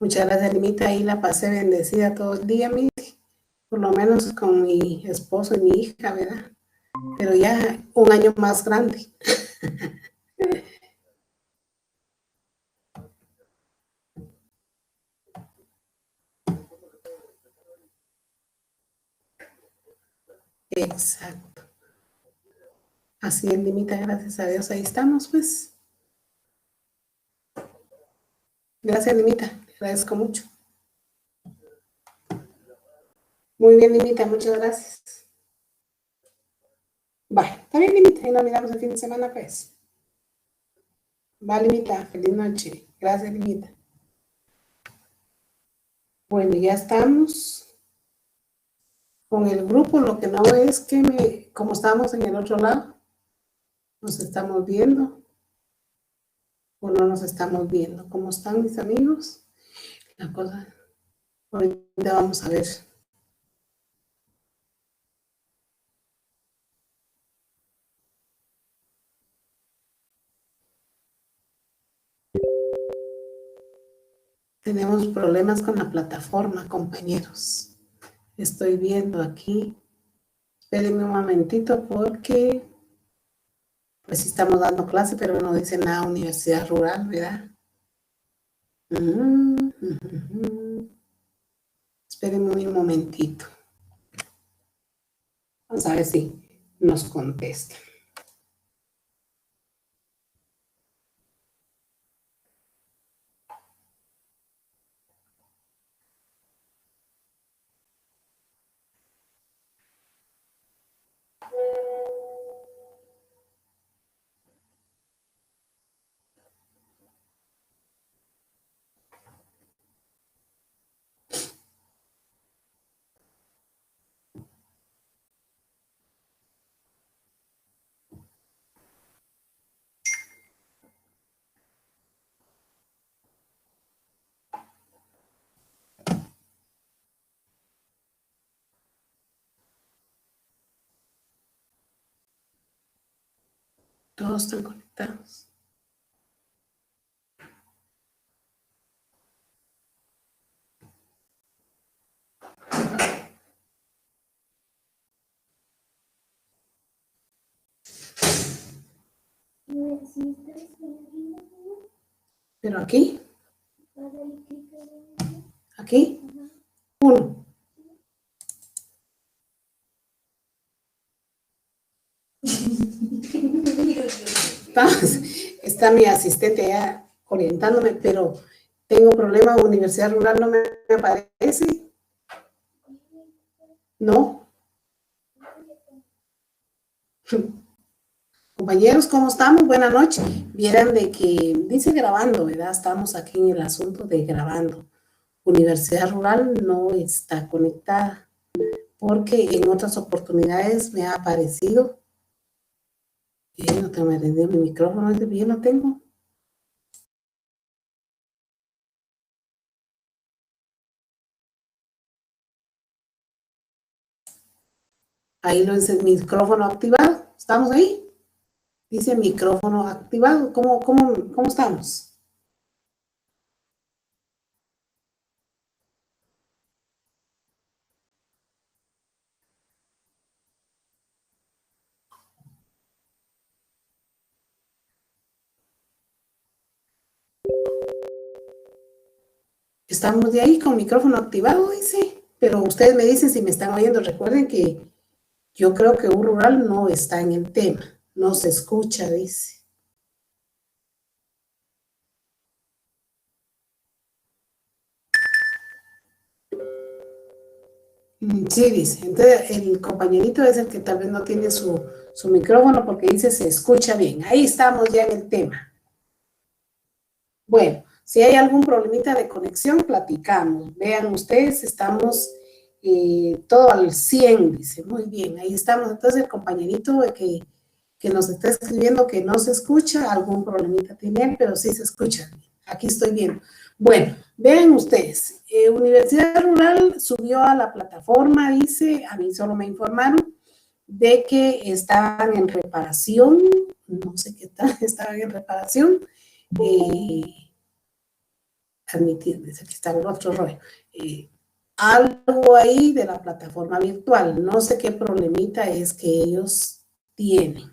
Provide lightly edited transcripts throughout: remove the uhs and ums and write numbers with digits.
Muchas gracias, Limita. Ahí la pasé bendecida todo el día, mire. Por lo menos con mi esposo y mi hija, ¿verdad? Pero ya un año más grande. Exacto. Así es, Limita, gracias a Dios. Ahí estamos, pues. Gracias, Limita. Le agradezco mucho. Muy bien, Limita, muchas gracias. Va, está bien, Limita. Ahí nos miramos el fin de semana, pues. Va, Limita. Feliz noche. Gracias, Limita. Bueno, ya estamos con el grupo. Lo que no es que como estamos en el otro lado, nos estamos viendo o no nos estamos viendo. ¿Cómo están mis amigos? La cosa, ahorita vamos a ver. Tenemos problemas con la plataforma, compañeros. Estoy viendo aquí. Espérenme un momentito porque pues sí estamos dando clase, pero no dice nada Universidad Rural, ¿verdad? Espérenme un momentito. Vamos a ver si nos contesta. Todos están conectados. Pero aquí. Aquí. Uno. Está mi asistente ya orientándome, pero tengo problema. Universidad Rural no me aparece. No. Compañeros, ¿cómo estamos? Buenas noches. Vieran de que dice grabando, ¿verdad? Estamos aquí en el asunto de grabando. Universidad Rural no está conectada porque en otras oportunidades me ha aparecido. No tengo que atender mi micrófono, bien lo tengo. Ahí lo dice micrófono activado. ¿Estamos ahí? Dice micrófono activado. ¿Cómo estamos? Estamos de ahí con micrófono activado, dice. Pero ustedes me dicen si me están oyendo. Recuerden que yo creo que un rural no está en el tema. No se escucha, dice. Sí, dice. Entonces, el compañerito es el que tal vez no tiene su micrófono porque dice se escucha bien. Ahí estamos ya en el tema. Bueno, si hay algún problemita de conexión, platicamos. Vean ustedes, estamos todo al 100, dice. Muy bien, ahí estamos. Entonces, el compañerito que nos está escribiendo que no se escucha, algún problemita tiene él, pero sí se escucha. Aquí estoy viendo. Bueno, vean ustedes, Universidad Rural subió a la plataforma, dice, a mí solo me informaron de que estaban en reparación, no sé qué tal, estaban en reparación. admitir, dice, aquí está el otro rollo. Algo ahí de la plataforma virtual, no sé qué problemita es que ellos tienen.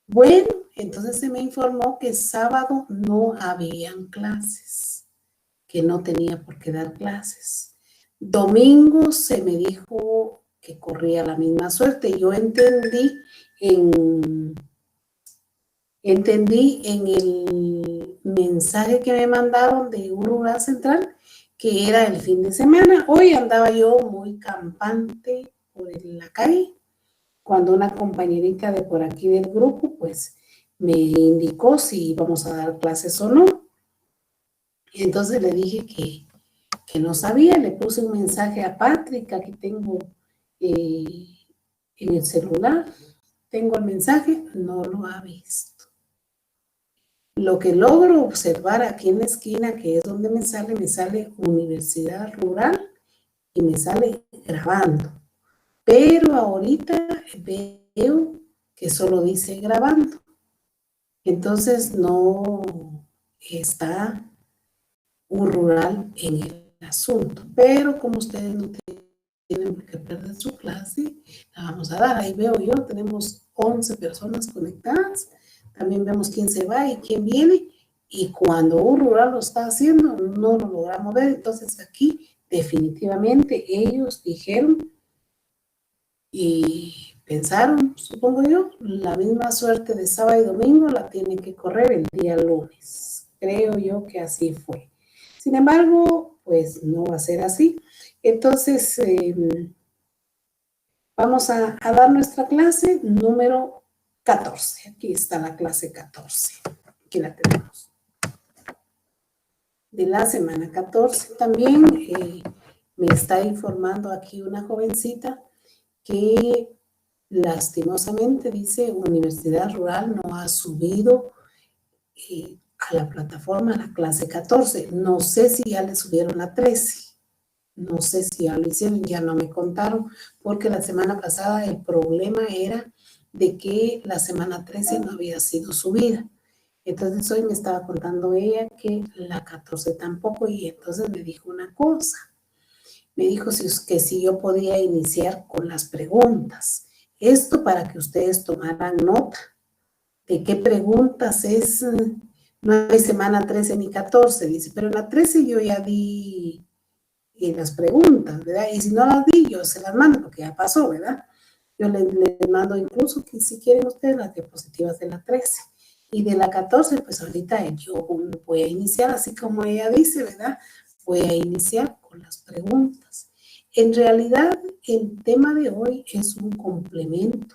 Bueno, entonces se me informó que sábado no habían clases, que no tenía por qué dar clases. Domingo se me dijo que corría la misma suerte. Yo entendí en el mensaje que me mandaron de Uruguay Central que era el fin de semana. Hoy andaba yo muy campante por la calle cuando una compañerita de por aquí del grupo pues me indicó si íbamos a dar clases o no. Y entonces le dije que no sabía, le puse un mensaje a Patrick, aquí tengo en el celular, tengo el mensaje, no lo ha visto. Lo que logro observar aquí en la esquina, que es donde me sale Universidad Rural y me sale grabando. Pero ahorita veo que solo dice grabando. Entonces no está un rural en el asunto. Pero como ustedes no tienen que perder su clase, la vamos a dar. Ahí veo yo, tenemos 11 personas conectadas. También vemos quién se va y quién viene. Y cuando un rural lo está haciendo, no lo logramos ver. Entonces aquí definitivamente ellos dijeron y pensaron, supongo yo, la misma suerte de sábado y domingo la tienen que correr el día lunes. Creo yo que así fue. Sin embargo, pues no va a ser así. Entonces, vamos a dar nuestra clase número 14. Aquí está la clase 14. Aquí la tenemos. De la semana 14 también me está informando aquí una jovencita que lastimosamente dice Universidad Rural no ha subido a la plataforma la clase 14. No sé si ya le subieron la 13. No sé si ya lo hicieron, ya no me contaron, porque la semana pasada el problema era de que la semana 13 no había sido subida. Entonces hoy me estaba contando ella que la 14 tampoco, y entonces me dijo una cosa. Me dijo que si yo podía iniciar con las preguntas. Esto para que ustedes tomaran nota de qué preguntas es. No hay semana 13 ni 14, dice, pero en la 13 yo ya di las preguntas, ¿verdad? Y si no las di, yo se las mando, porque ya pasó, ¿verdad? Yo les mando incluso que si quieren ustedes las diapositivas de la 13. Y de la 14, pues ahorita yo voy a iniciar, así como ella dice, ¿verdad? Voy a iniciar con las preguntas. En realidad, el tema de hoy es un complemento,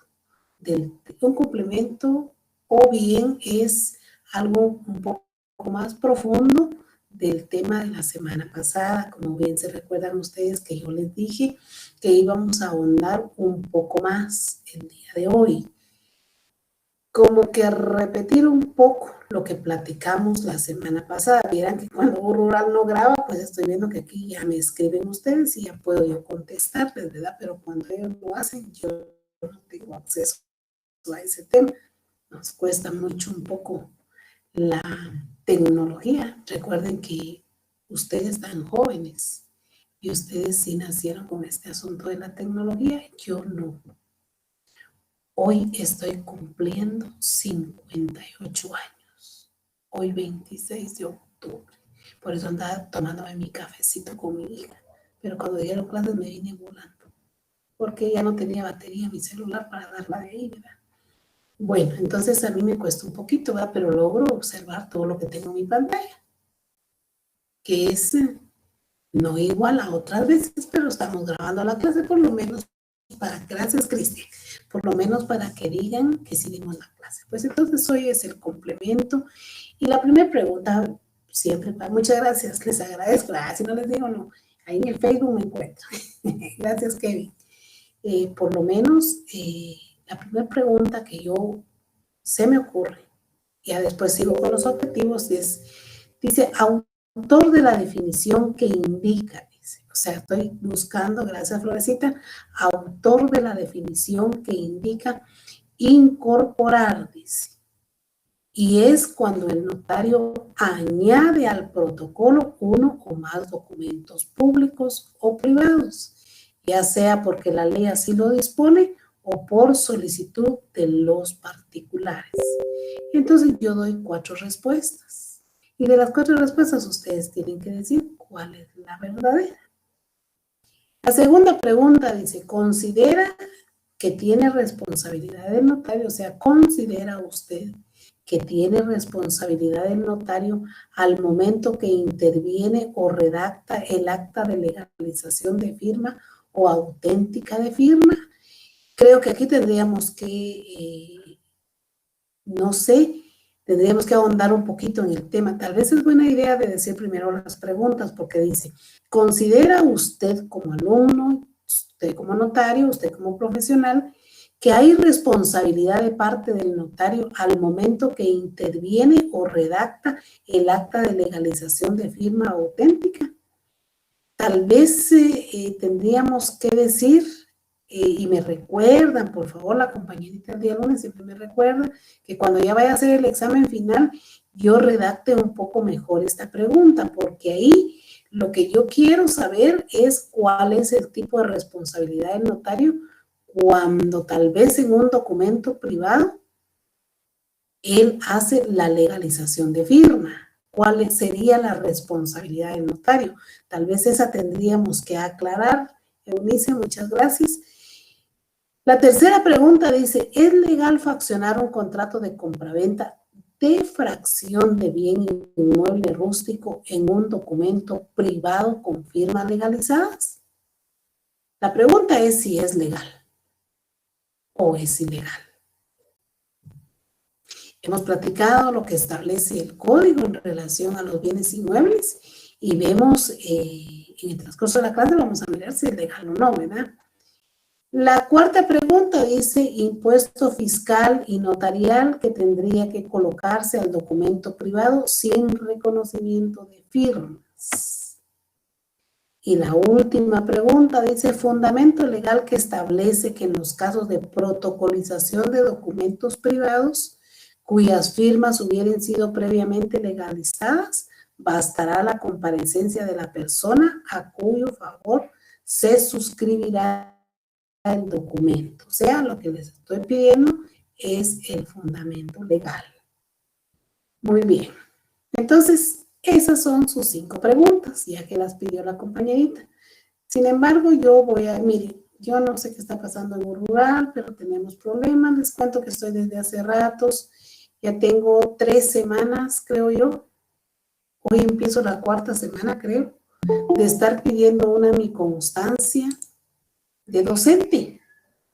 o bien es algo un poco más profundo del tema de la semana pasada. Como bien se recuerdan ustedes que yo les dije que íbamos a ahondar un poco más el día de hoy. Como que repetir un poco lo que platicamos la semana pasada. Vieran que cuando un rural no graba, pues estoy viendo que aquí ya me escriben ustedes y ya puedo yo contestarles, ¿verdad? Pero cuando ellos lo hacen, yo no tengo acceso a ese tema. Nos cuesta mucho un poco la tecnología. Recuerden que ustedes están jóvenes y ustedes sí nacieron con este asunto de la tecnología, yo no. Hoy estoy cumpliendo 58 años, hoy 26 de octubre. Por eso andaba tomándome mi cafecito con mi hija, pero cuando dieron clases me vine volando, porque ya no tenía batería en mi celular para darla de ahí, ¿verdad? Bueno, entonces a mí me cuesta un poquito, ¿verdad? Pero logro observar todo lo que tengo en mi pantalla, que es no igual a otras veces, pero estamos grabando la clase por lo menos gracias Cristian, por lo menos para que digan que sí dimos la clase. Pues entonces hoy es el complemento. Y la primera pregunta, siempre, muchas gracias, les agradezco. Si no les digo, no, ahí en el Facebook me encuentro. Gracias, Kevin. Por lo menos, la primera pregunta que yo se me ocurre, ya después sigo con los objetivos, dice, autor de la definición que indica, dice, o sea, estoy buscando, gracias Florecita, autor de la definición que indica incorporar, dice, y es cuando el notario añade al protocolo uno o más documentos públicos o privados, ya sea porque la ley así lo dispone o por solicitud de los particulares. Entonces yo doy 4 respuestas. Y de las 4 respuestas ustedes tienen que decir cuál es la verdadera. La segunda pregunta dice, ¿considera que tiene responsabilidad del notario? O sea, ¿considera usted que tiene responsabilidad del notario al momento que interviene o redacta el acta de legalización de firma o auténtica de firma? Creo que aquí tendríamos que, no sé, tendríamos que ahondar un poquito en el tema. Tal vez es buena idea de decir primero las preguntas, porque dice, ¿considera usted como alumno, usted como notario, usted como profesional, que hay responsabilidad de parte del notario al momento que interviene o redacta el acta de legalización de firma auténtica? Tal vez tendríamos que decir, y me recuerdan, por favor, la compañerita el día lunes siempre me recuerda que cuando ya vaya a hacer el examen final, yo redacte un poco mejor esta pregunta, porque ahí lo que yo quiero saber es cuál es el tipo de responsabilidad del notario cuando tal vez en un documento privado él hace la legalización de firma. ¿Cuál sería la responsabilidad del notario? Tal vez esa tendríamos que aclarar. Eunice, muchas gracias. La tercera pregunta dice, ¿es legal fraccionar un contrato de compraventa de fracción de bien inmueble rústico en un documento privado con firmas legalizadas? La pregunta es si es legal o es ilegal. Hemos platicado lo que establece el código en relación a los bienes inmuebles y vemos en el transcurso de la clase vamos a mirar si es legal o no, ¿verdad? La cuarta pregunta dice impuesto fiscal y notarial que tendría que colocarse al documento privado sin reconocimiento de firmas. Y la última pregunta dice fundamento legal que establece que en los casos de protocolización de documentos privados cuyas firmas hubieran sido previamente legalizadas, bastará la comparecencia de la persona a cuyo favor se suscribirá el documento. O sea, lo que les estoy pidiendo es el fundamento legal. Muy bien. Entonces, esas son sus 5 preguntas, ya que las pidió la compañerita. Sin embargo, yo voy a, mire, yo no sé qué está pasando en Rural, pero tenemos problemas. Les cuento que estoy desde hace ratos. Ya tengo 3 semanas, creo yo. Hoy empiezo la 4ª semana, creo, de estar pidiendo mi constancia de docente,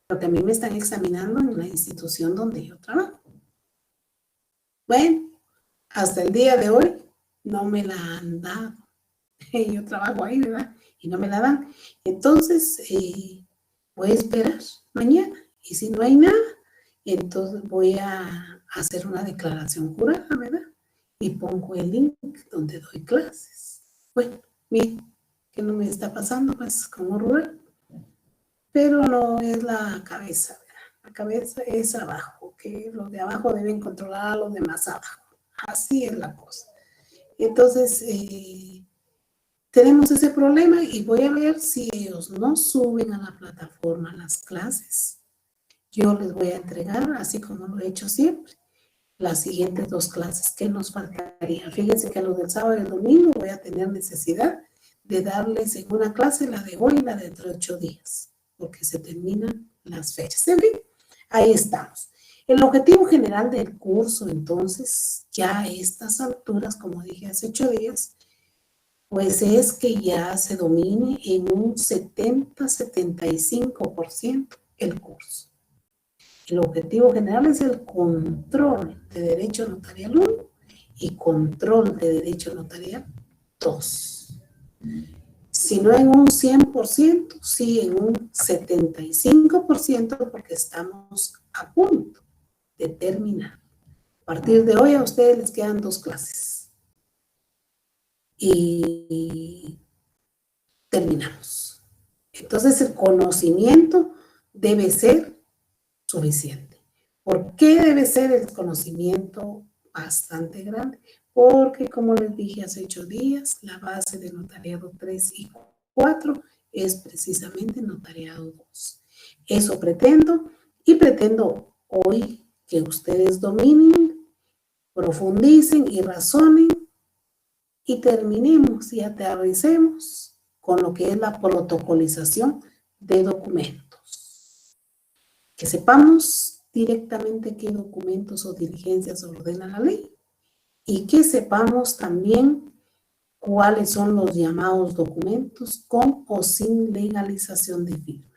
porque a mí me están examinando en la institución donde yo trabajo. Bueno, hasta el día de hoy no me la han dado. Yo trabajo ahí, ¿verdad? Y no me la dan. Entonces, voy a esperar mañana. Y si no hay nada, entonces voy a hacer una declaración jurada, ¿verdad? Y pongo el link donde doy clases. Bueno, miren, ¿qué no me está pasando? Pues como Rural. Pero no es la cabeza, ¿verdad? La cabeza es abajo, que los de abajo deben controlar a los de más abajo. Así es la cosa. Entonces, tenemos ese problema y voy a ver si ellos no suben a la plataforma las clases. Yo les voy a entregar, así como lo he hecho siempre, las siguientes 2 clases que nos faltarían. Fíjense que a los del sábado y el domingo voy a tener necesidad de darles en una clase la de hoy y la de dentro de 8 días, porque se terminan las fechas. En fin, ahí estamos. El objetivo general del curso, entonces, ya a estas alturas, como dije hace 8 días, pues es que ya se domine en un 70-75% el curso. El objetivo general es el control de derecho notarial 1 y control de derecho notarial 2. Si no en un 100%, sí en un 75% porque estamos a punto de terminar. A partir de hoy a ustedes les quedan 2 clases. Y terminamos. Entonces el conocimiento debe ser suficiente. ¿Por qué debe ser el conocimiento bastante grande, porque como les dije hace 8 días, la base de notariado 3 y 4 es precisamente notariado 2. Eso pretendo, y pretendo hoy que ustedes dominen, profundicen y razonen y terminemos y aterricemos con lo que es la protocolización de documentos. Que sepamos directamente qué documentos o diligencias ordena la ley y que sepamos también cuáles son los llamados documentos con o sin legalización de firma.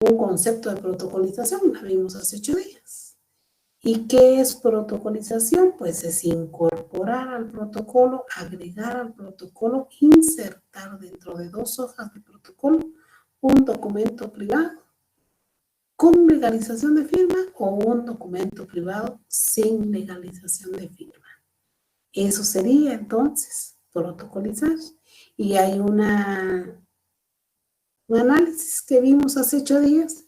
Un concepto de protocolización la vimos hace 8 días. ¿Y qué es protocolización? Pues es incorporar al protocolo, agregar al protocolo, insertar dentro de 2 hojas de protocolo un documento privado con legalización de firma o un documento privado sin legalización de firma. Eso sería entonces protocolizar. Y hay un análisis que vimos hace 8 días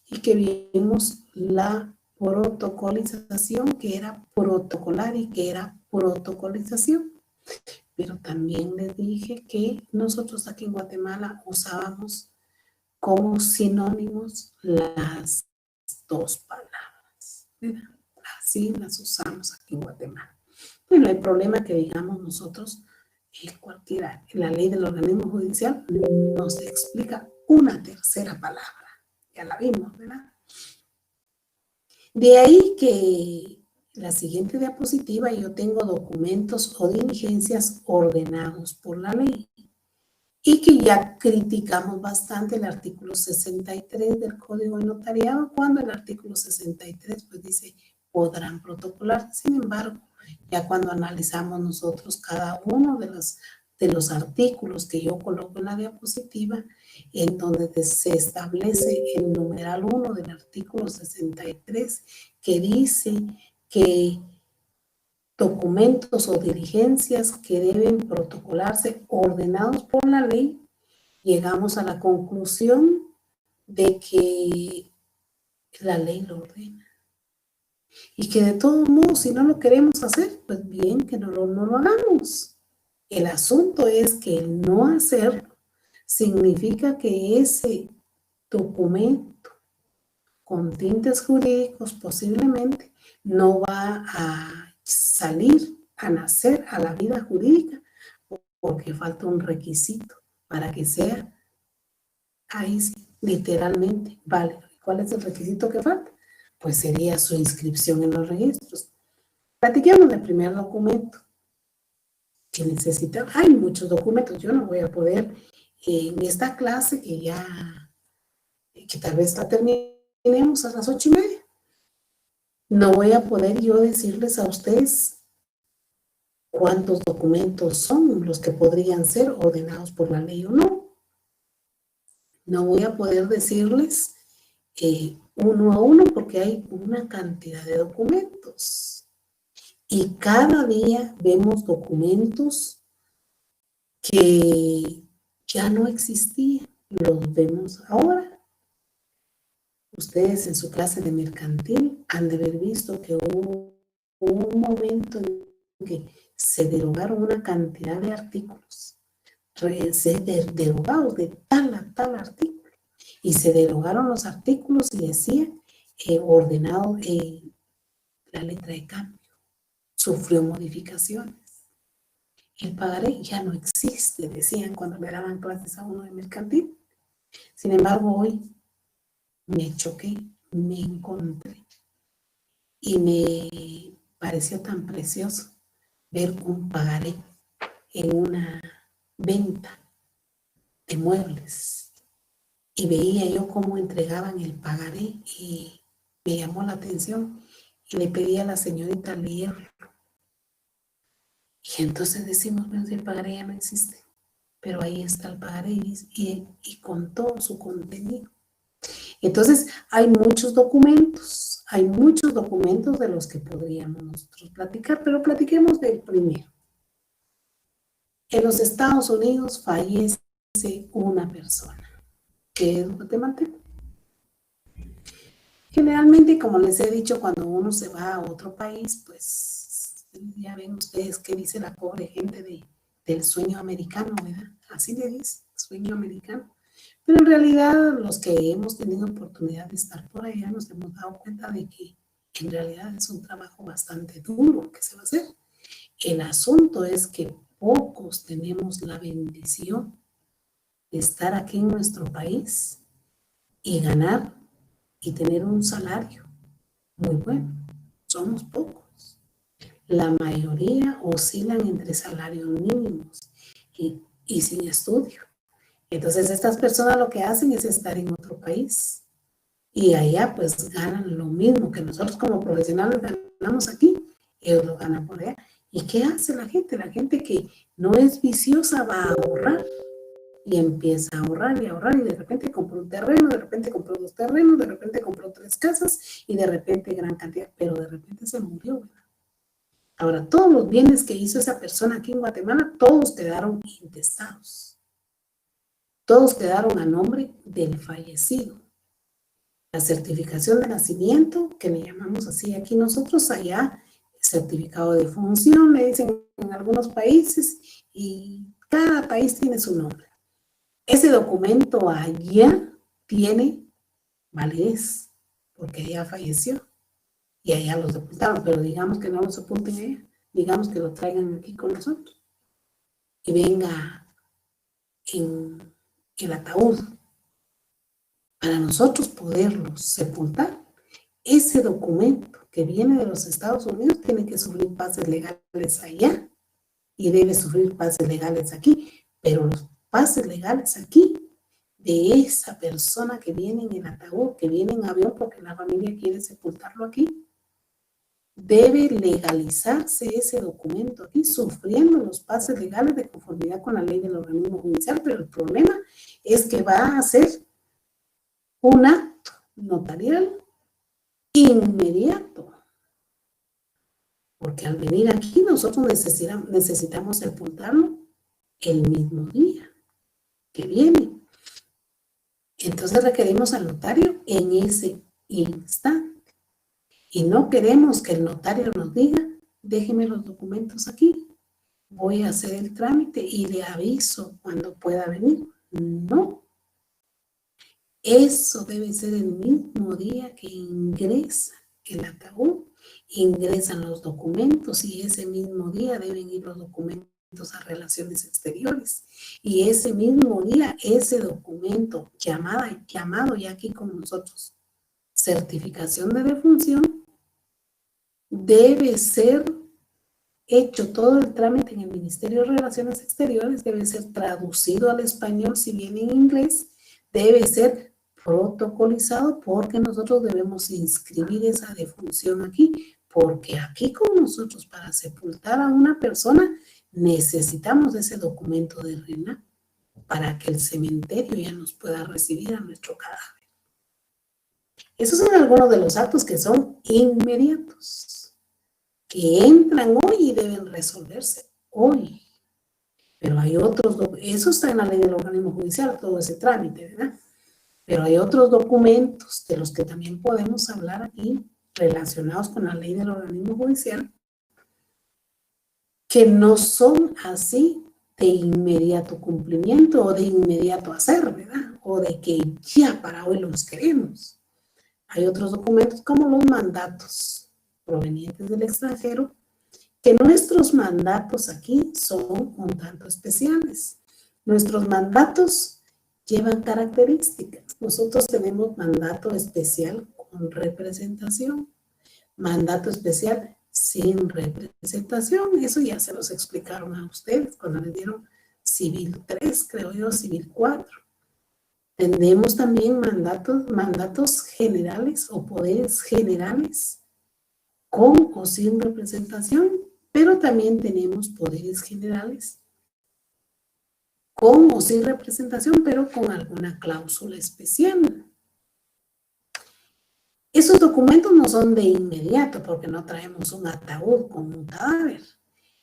y que vimos la protocolización, que era protocolar y que era protocolización. Pero también les dije que nosotros aquí en Guatemala usábamos como sinónimos las 2 palabras. Así las usamos aquí en Guatemala. Bueno, el problema que digamos nosotros, cualquiera, la ley del organismo judicial nos explica una tercera palabra. Ya la vimos, ¿verdad? De ahí que la siguiente diapositiva yo tengo documentos o diligencias ordenados por la ley y que ya criticamos bastante el artículo 63 del Código de Notariado, cuando el artículo 63 pues dice podrán protocolar. Sin embargo, ya cuando analizamos nosotros cada uno de los artículos que yo coloco en la diapositiva, en donde se establece el numeral 1 del artículo 63, que dice que documentos o diligencias que deben protocolarse ordenados por la ley, llegamos a la conclusión de que la ley lo ordena. Y que de todos modos, si no lo queremos hacer, pues bien, que no lo hagamos. El asunto es que el no hacerlo significa que ese documento con tintes jurídicos posiblemente no va a salir, a nacer a la vida jurídica, porque falta un requisito para que sea ahí sí, literalmente válido. ¿Cuál es el requisito que falta? Pues sería su inscripción en los registros. Platiquemos del primer documento que necesita. Hay muchos documentos, yo no voy a poder en esta clase que tal vez la terminemos a las 8:30. No voy a poder yo decirles a ustedes cuántos documentos son los que podrían ser ordenados por la ley o no. No voy a poder decirles uno a uno porque hay una cantidad de documentos. Y cada día vemos documentos que ya no existían, los vemos ahora. Ustedes en su clase de mercantil han de haber visto que hubo un momento en que se derogaron una cantidad de artículos, derogados de tal a tal artículo, y se derogaron los artículos y decía ordenado la letra de cambio, sufrió modificaciones. El pagaré ya no existe, decían cuando le daban clases a uno de mercantil. Sin embargo, hoy me choqué, me encontré y me pareció tan precioso ver un pagaré en una venta de muebles y veía yo cómo entregaban el pagaré y me llamó la atención y le pedí a la señorita leerlo. Y entonces decimos, bueno, si el pagaré ya no existe, pero ahí está el pagaré y con todo su contenido. Entonces, hay muchos documentos de los que podríamos nosotros platicar, pero platiquemos del primero. En los Estados Unidos fallece una persona, que es guatemalteco. Generalmente, como les he dicho, cuando uno se va a otro país, pues Ya ven ustedes qué dice la pobre gente del sueño americano, ¿verdad? Así le dice, sueño americano. Pero en realidad los que hemos tenido oportunidad de estar por allá nos hemos dado cuenta de que en realidad es un trabajo bastante duro que se va a hacer. El asunto es que pocos tenemos la bendición de estar aquí en nuestro país y ganar y tener un salario muy bueno. Somos pocos. La mayoría oscilan entre salarios mínimos y sin estudio. Entonces estas personas lo que hacen es estar en otro país y allá pues ganan lo mismo que nosotros como profesionales ganamos aquí, ellos lo ganan por allá. ¿Y qué hace la gente? La gente que no es viciosa va a ahorrar y empieza a ahorrar y de repente compró un terreno, de repente compró 2 terrenos, de repente compró 3 casas y de repente gran cantidad, pero de repente se murió, ¿verdad? Ahora, todos los bienes que hizo esa persona aquí en Guatemala, todos quedaron intestados. Todos quedaron a nombre del fallecido. La certificación de nacimiento, que le llamamos así aquí nosotros, allá, certificado de función, le dicen en algunos países, y cada país tiene su nombre. Ese documento allá tiene validez, porque allá falleció y allá lo sepultaron, pero digamos que no lo sepulten allá, digamos que lo traigan aquí con nosotros y venga en el ataúd. Para nosotros poderlo sepultar, ese documento que viene de los Estados Unidos tiene que sufrir pases legales allá y debe sufrir pases legales aquí, pero los pases legales aquí de esa persona que viene en el ataúd, que viene en avión porque la familia quiere sepultarlo aquí, debe legalizarse ese documento aquí, sufriendo los pases legales de conformidad con la ley del organismo judicial, pero el problema es que va a ser un acto notarial inmediato, porque al venir aquí nosotros necesitamos sepultarlo el mismo día que viene. Entonces requerimos al notario en ese instante. Y no queremos que el notario nos diga, déjeme los documentos aquí, voy a hacer el trámite y le aviso cuando pueda venir. No. Eso debe ser el mismo día que ingresa el ataúd, ingresan los documentos y ese mismo día deben ir los documentos a Relaciones Exteriores. Y ese mismo día, ese documento llamado ya aquí con nosotros, certificación de defunción, debe ser hecho todo el trámite en el Ministerio de Relaciones Exteriores, debe ser traducido al español si viene en inglés, debe ser protocolizado porque nosotros debemos inscribir esa defunción aquí, porque aquí con nosotros para sepultar a una persona necesitamos ese documento de RENA para que el cementerio ya nos pueda recibir a nuestro cadáver. Esos son algunos de los actos que son inmediatos, que entran hoy y deben resolverse hoy. Pero hay otros, eso está en la ley del organismo judicial, todo ese trámite, ¿verdad? Pero hay otros documentos de los que también podemos hablar aquí, relacionados con la ley del organismo judicial, que no son así de inmediato cumplimiento o de inmediato hacer, ¿verdad? O de que ya para hoy los queremos. Hay otros documentos como los mandatos provenientes del extranjero, que nuestros mandatos aquí son un tanto especiales. Nuestros mandatos llevan características. Nosotros tenemos mandato especial con representación, mandato especial sin representación. Eso ya se los explicaron a ustedes cuando les dieron Civil 3, creo yo, Civil 4. Tenemos también mandatos generales o poderes generales con o sin representación, pero también tenemos poderes generales con o sin representación, pero con alguna cláusula especial. Esos documentos no son de inmediato porque no traemos un ataúd con un cadáver.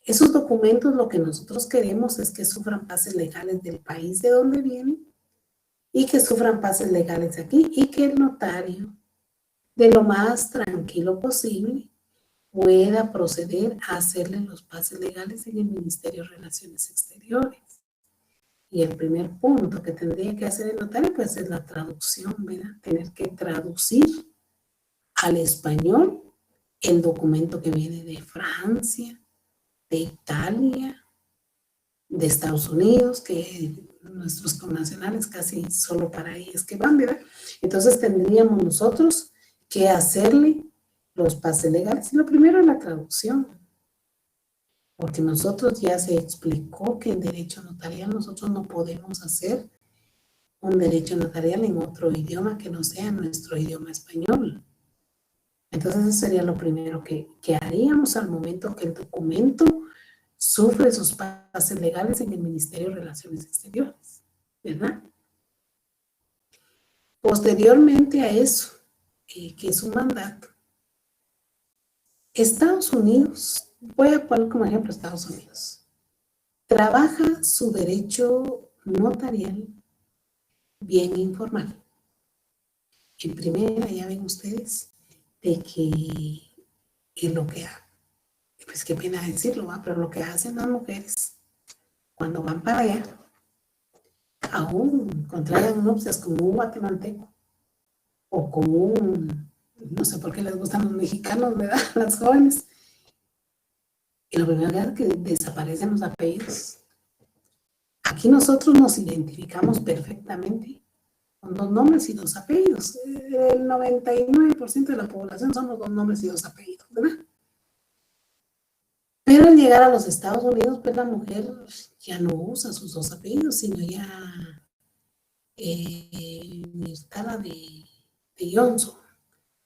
Esos documentos lo que nosotros queremos es que sufran pases legales del país de donde vienen y que sufran pases legales aquí y que el notario, de lo más tranquilo posible, pueda proceder a hacerle los pases legales en el Ministerio de Relaciones Exteriores. Y el primer punto que tendría que hacer el notario, pues es la traducción, ¿verdad? Tener que traducir al español el documento que viene de Francia, de Italia, de Estados Unidos, que nuestros connacionales casi solo para ahí es que van, ¿verdad? Entonces tendríamos nosotros que hacerle los pases legales. Y lo primero es la traducción, porque nosotros ya se explicó que en derecho notarial nosotros no podemos hacer un derecho notarial en otro idioma que no sea nuestro idioma español. Entonces eso sería lo primero que haríamos al momento que el documento sufre sus pases legales en el Ministerio de Relaciones Exteriores, ¿verdad? Posteriormente a eso, que es un mandato, Estados Unidos, voy a poner como ejemplo Estados Unidos, trabaja su derecho notarial bien informal. En primera, ya ven ustedes, de que es lo que, pues qué pena decirlo, ¿va? Pero lo que hacen las mujeres cuando van para allá, aún contraigan nupcias con un guatemalteco o con un, no sé por qué les gustan los mexicanos, ¿verdad? Las jóvenes. Y lo primero es que desaparecen los apellidos. Aquí nosotros nos identificamos perfectamente con 2 nombres y 2 apellidos. El 99% de la población son los 2 nombres y 2 apellidos, ¿verdad? Pero al llegar a los Estados Unidos, pues la mujer ya no usa sus 2 apellidos, sino ya Mirtala de Johnson,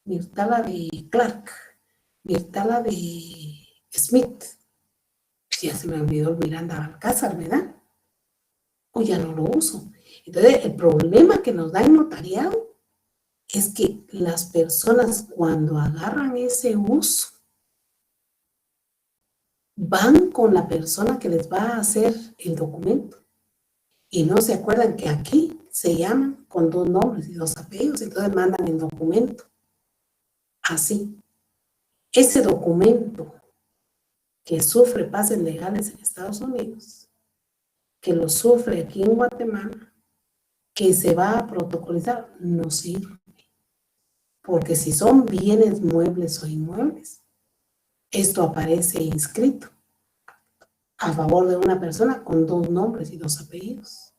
Mirtala de Clark, Mirtala de Smith. Ya se me olvidó el Miranda Alcázar, ¿verdad? O ya no lo uso. Entonces, el problema que nos da el notariado es que las personas cuando agarran ese uso, van con la persona que les va a hacer el documento y no se acuerdan que aquí se llaman con 2 nombres y 2 apellidos, entonces mandan el documento así. Ese documento que sufre pases legales en Estados Unidos, que lo sufre aquí en Guatemala, que se va a protocolizar, no sirve. Porque si son bienes muebles o inmuebles, esto aparece inscrito a favor de una persona con 2 nombres y 2 apellidos.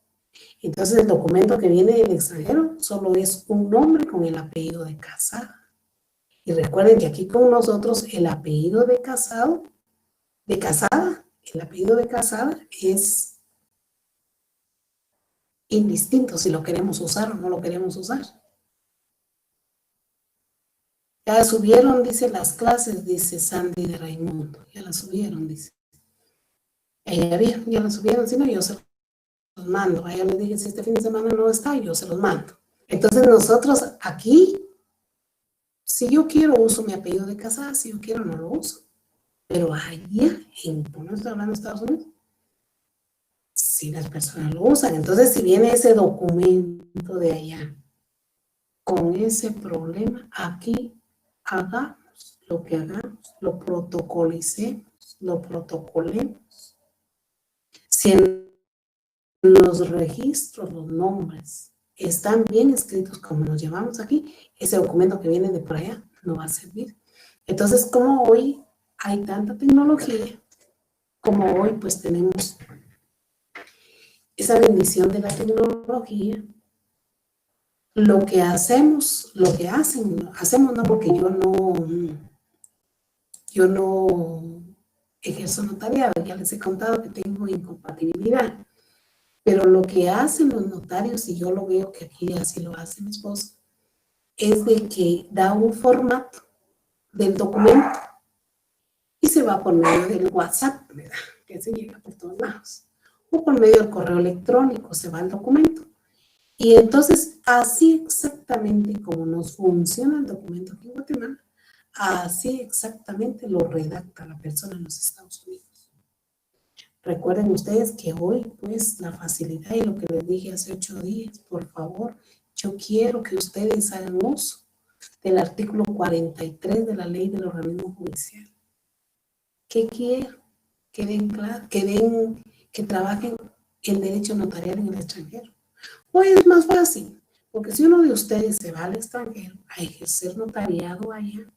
Entonces el documento que viene del extranjero solo es un nombre con el apellido de casada. Y recuerden que aquí con nosotros el apellido de casado, de casada, el apellido de casada es indistinto si lo queremos usar o no lo queremos usar. Ya subieron, dice, las clases, dice Sandy de Raimundo. Ya las subieron, dice. Ya las subieron, si no, yo se los mando. A ella le dije, si este fin de semana no está, yo se los mando. Entonces nosotros aquí, si yo quiero, uso mi apellido de casada, si yo quiero, no lo uso. Pero allá, no estoy hablando de Estados Unidos, si las personas lo usan. Entonces, si viene ese documento de allá con ese problema, aquí hagamos lo que hagamos, lo protocolicemos, lo protocolemos. Si en los registros, los nombres están bien escritos como nos llevamos aquí, ese documento que viene de por allá no va a servir. Entonces, como hoy hay tanta tecnología, como hoy pues tenemos esa bendición de la tecnología, lo que hacemos, lo que hacemos no porque yo no ejerzo notariado, ya les he contado que tengo incompatibilidad, pero lo que hacen los notarios, y yo lo veo que aquí así lo hace mi esposo, es de que da un formato del documento y se va por medio del WhatsApp, ¿verdad? Que se llega por todos lados, o por medio del correo electrónico se va el documento. Y entonces, así exactamente como nos funciona el documento aquí en Guatemala, así exactamente lo redacta la persona en los Estados Unidos. Recuerden ustedes que hoy, pues, la facilidad y lo que les dije hace 8 días, por favor, yo quiero que ustedes hagan uso del artículo 43 de la ley del organismo judicial. ¿Qué quiero? Que trabajen el derecho notarial en el extranjero. O es más fácil, porque si uno de ustedes se va al extranjero a ejercer notariado allá,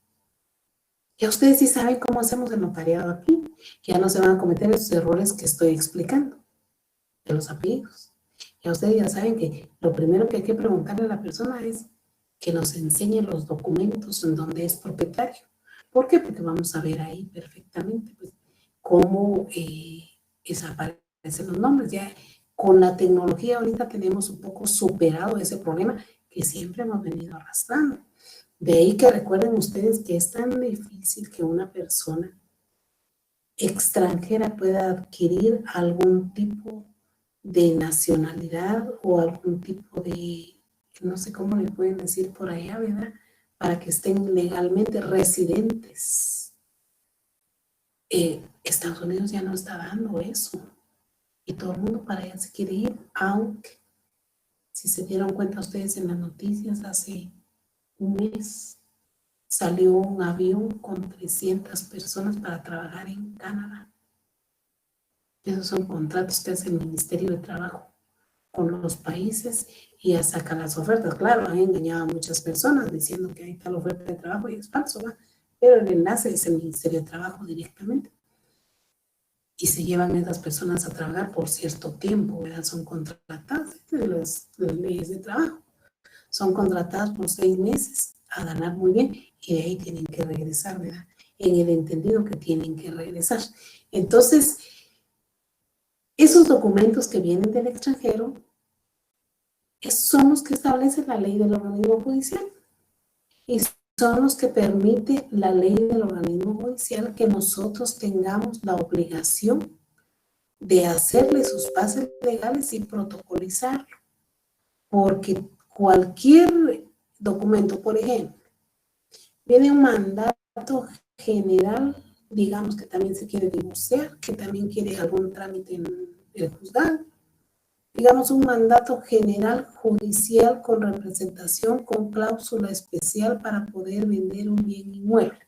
ya ustedes sí saben cómo hacemos el notariado aquí. Ya no se van a cometer esos errores que estoy explicando de los apellidos. Ya ustedes ya saben que lo primero que hay que preguntarle a la persona es que nos enseñe los documentos en donde es propietario. ¿Por qué? Porque vamos a ver ahí perfectamente pues, cómo desaparecen los nombres. Ya con la tecnología ahorita tenemos un poco superado ese problema que siempre hemos venido arrastrando. De ahí que recuerden ustedes que es tan difícil que una persona extranjera pueda adquirir algún tipo de nacionalidad o algún tipo de, no sé cómo le pueden decir por allá, ¿verdad? Para que estén legalmente residentes. Estados Unidos ya no está dando eso y todo el mundo para allá se quiere ir, aunque si se dieron cuenta ustedes en las noticias hace un mes salió un avión con 300 personas para trabajar en Canadá. Esos son contratos que hace el Ministerio de Trabajo con los países y ya sacan las ofertas. Claro, han engañado a muchas personas diciendo que hay tal oferta de trabajo y es falso, ¿va? Pero el enlace es el Ministerio de Trabajo directamente. Y se llevan a esas personas a trabajar por cierto tiempo, ¿verdad? Son contratadas de las leyes de trabajo. Son contratadas por 6 meses a ganar muy bien y de ahí tienen que regresar, ¿verdad? En el entendido que tienen que regresar. Entonces, esos documentos que vienen del extranjero son los que establece la ley del organismo judicial y son los que permite la ley del organismo judicial que nosotros tengamos la obligación de hacerle sus bases legales y protocolizarlo. Porque cualquier documento, por ejemplo, viene un mandato general, digamos que también se quiere divorciar, que también quiere algún trámite en el juzgado, digamos un mandato general judicial con representación con cláusula especial para poder vender un bien inmueble.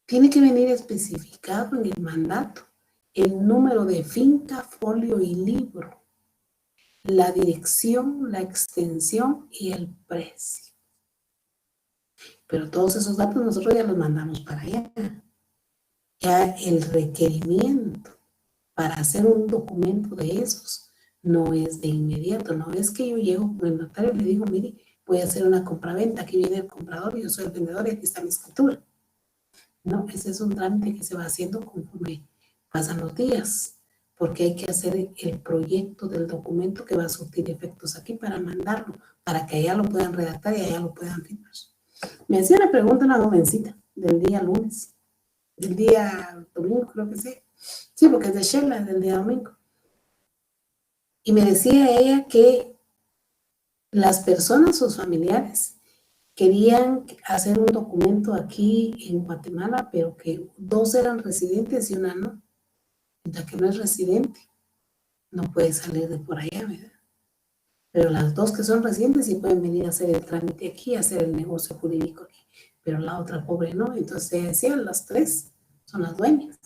Tiene que venir especificado en el mandato el número de finca, folio y libro, la dirección, la extensión y el precio. Pero todos esos datos nosotros ya los mandamos para allá. Ya el requerimiento para hacer un documento de esos no es de inmediato, no es que yo llego con el notario y le digo, mire, voy a hacer una compraventa, aquí viene el comprador, yo soy el vendedor y aquí está mi escritura. No, ese es un trámite que se va haciendo conforme pasan los días, porque hay que hacer el proyecto del documento que va a surtir efectos aquí para mandarlo, para que allá lo puedan redactar y allá lo puedan firmar. Me hacía una pregunta una jovencita del día lunes, del día domingo creo que sí. Sí, porque es de Sheila, del día domingo. Y me decía ella que las personas, sus familiares, querían hacer un documento aquí en Guatemala, pero que 2 eran residentes y una no. La que no es residente no puede salir de por allá, ¿verdad? Pero las 2 que son residentes sí pueden venir a hacer el trámite aquí, a hacer el negocio jurídico aquí. Pero la otra pobre no. Entonces ella decía, las 3 son las dueñas.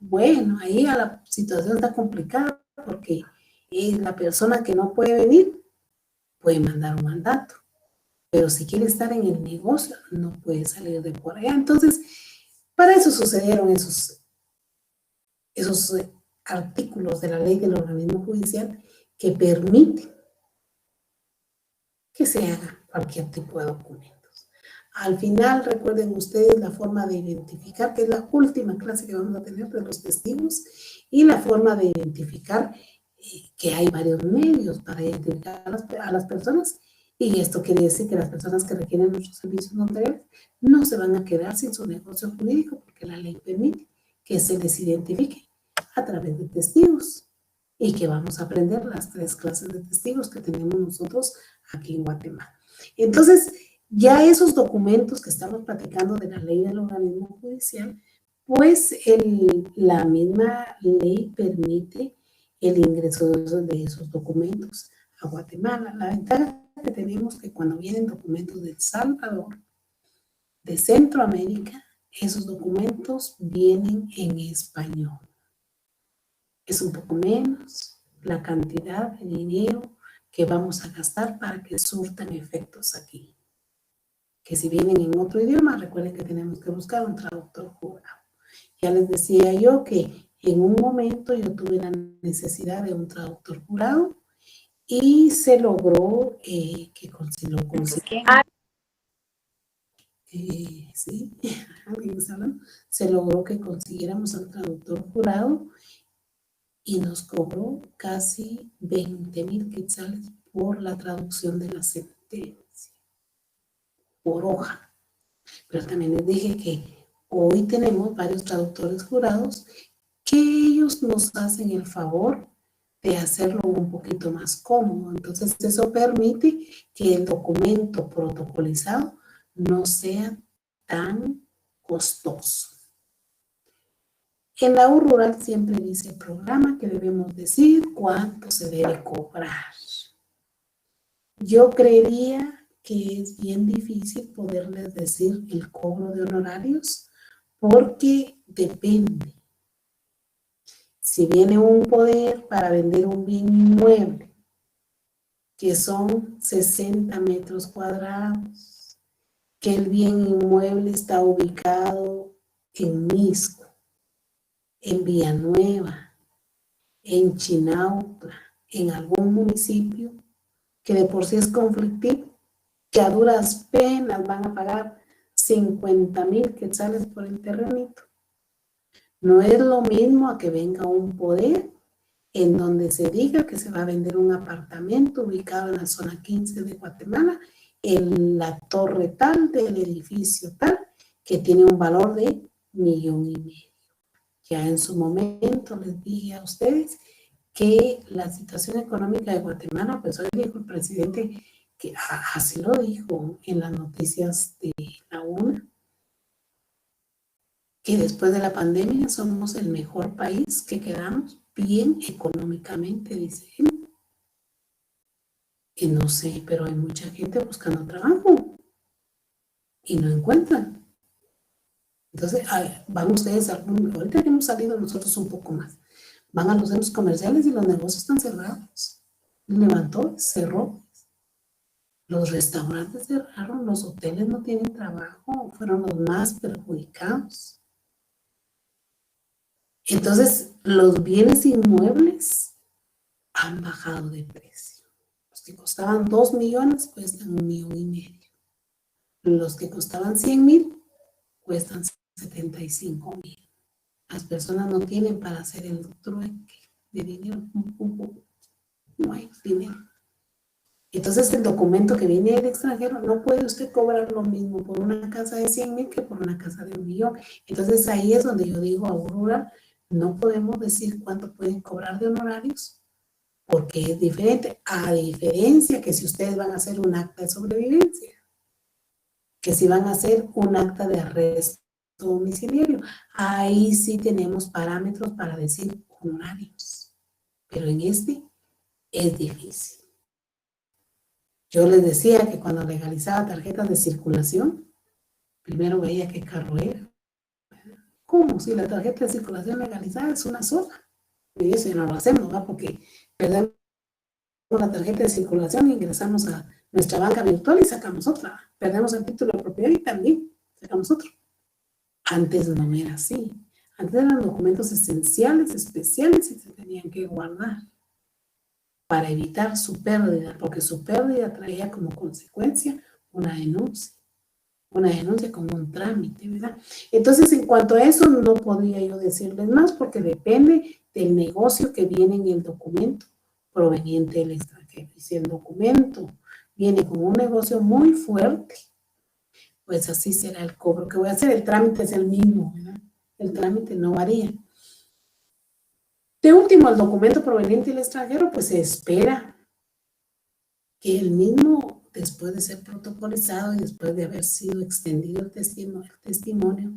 Bueno, ahí la situación está complicada porque la persona que no puede venir puede mandar un mandato, pero si quiere estar en el negocio no puede salir de por allá. Entonces, para eso sucedieron esos artículos de la ley del organismo judicial que permiten que se haga cualquier tipo de documentos. Al final, recuerden ustedes la forma de identificar, que es la última clase que vamos a tener de los testigos, y la forma de identificar que hay varios medios para identificar a las personas, y esto quiere decir que las personas que requieren nuestros servicios notariales no se van a quedar sin su negocio jurídico, porque la ley permite que se les identifique a través de testigos, y que vamos a aprender las 3 clases de testigos que tenemos nosotros aquí en Guatemala. Entonces, ya esos documentos que estamos platicando de la ley del organismo judicial, pues la misma ley permite el ingreso de esos documentos a Guatemala. La ventaja que tenemos es que cuando vienen documentos de El Salvador, de Centroamérica, esos documentos vienen en español. Es un poco menos la cantidad de dinero que vamos a gastar para que surtan efectos aquí. Que si vienen en otro idioma, recuerden que tenemos que buscar un traductor jurado. Ya les decía yo que en un momento yo tuve la necesidad de un traductor jurado y se logró que lo consiguieran. Sí, alguien está hablando. Se logró que consiguiéramos al traductor jurado y nos cobró casi 20,000 quetzales por la traducción de la sentencia, por hoja. Pero también les dije que hoy tenemos varios traductores jurados que ellos nos hacen el favor de hacerlo un poquito más cómodo. Entonces, eso permite que el documento protocolizado no sea tan costoso. En la U rural siempre dice el programa que debemos decir cuánto se debe cobrar. Yo creería que es bien difícil poderles decir el cobro de honorarios porque depende. Si viene un poder para vender un bien inmueble, que son 60 metros cuadrados, que el bien inmueble está ubicado en Misco, en Villanueva, en Chinautla, en algún municipio que de por sí es conflictivo, que a duras penas van a pagar 50,000 quetzales por el terrenito. No es lo mismo a que venga un poder en donde se diga que se va a vender un apartamento ubicado en la zona 15 de Guatemala, en la torre tal del edificio tal, que tiene un valor de 1,5 millones. Ya en su momento les dije a ustedes que la situación económica de Guatemala, pues hoy dijo el presidente que así lo dijo en las noticias de la UNA, que después de la pandemia somos el mejor país, que quedamos bien económicamente, dice él. Y no sé, pero hay mucha gente buscando trabajo y no encuentran. Entonces, van ustedes, ahorita hemos salido nosotros un poco más, van a los centros comerciales y los negocios están cerrados. Levantó, cerró. Los restaurantes cerraron, los hoteles no tienen trabajo, fueron los más perjudicados. Entonces, los bienes inmuebles han bajado de precio. Los que costaban 2 millones cuestan 1,5 millones. Los que costaban 100,000 cuestan 75,000. Las personas no tienen para hacer el trueque de dinero. No hay dinero. Entonces, el documento que viene del extranjero, no puede usted cobrar lo mismo por una casa de 100,000 que por una casa de 1,000,000. Entonces, ahí es donde yo digo a Aurora, no podemos decir cuánto pueden cobrar de honorarios, porque es diferente, a diferencia que si ustedes van a hacer un acta de sobrevivencia, que si van a hacer un acta de arresto domiciliario, ahí sí tenemos parámetros para decir honorarios, pero en este es difícil. Yo les decía que cuando legalizaba tarjetas de circulación, primero veía qué carro era. ¿Cómo? Si la tarjeta de circulación legalizada es una sola. Y eso ya no lo hacemos, ¿va? Porque perdemos la tarjeta de circulación, ingresamos a nuestra banca virtual y sacamos otra. Perdemos el título de propiedad y también sacamos otro. Antes no era así. Antes eran documentos esenciales, especiales y se tenían que guardar para evitar su pérdida, porque su pérdida traía como consecuencia una denuncia como un trámite, ¿verdad? Entonces, en cuanto a eso, no podría yo decirles más porque depende del negocio que viene en el documento proveniente del extranjero. Y si el documento viene con un negocio muy fuerte, pues así será el cobro que voy a hacer. El trámite es el mismo, ¿verdad? El trámite no varía. De último, el documento proveniente del extranjero, pues se espera que el mismo, después de ser protocolizado y después de haber sido extendido el testimonio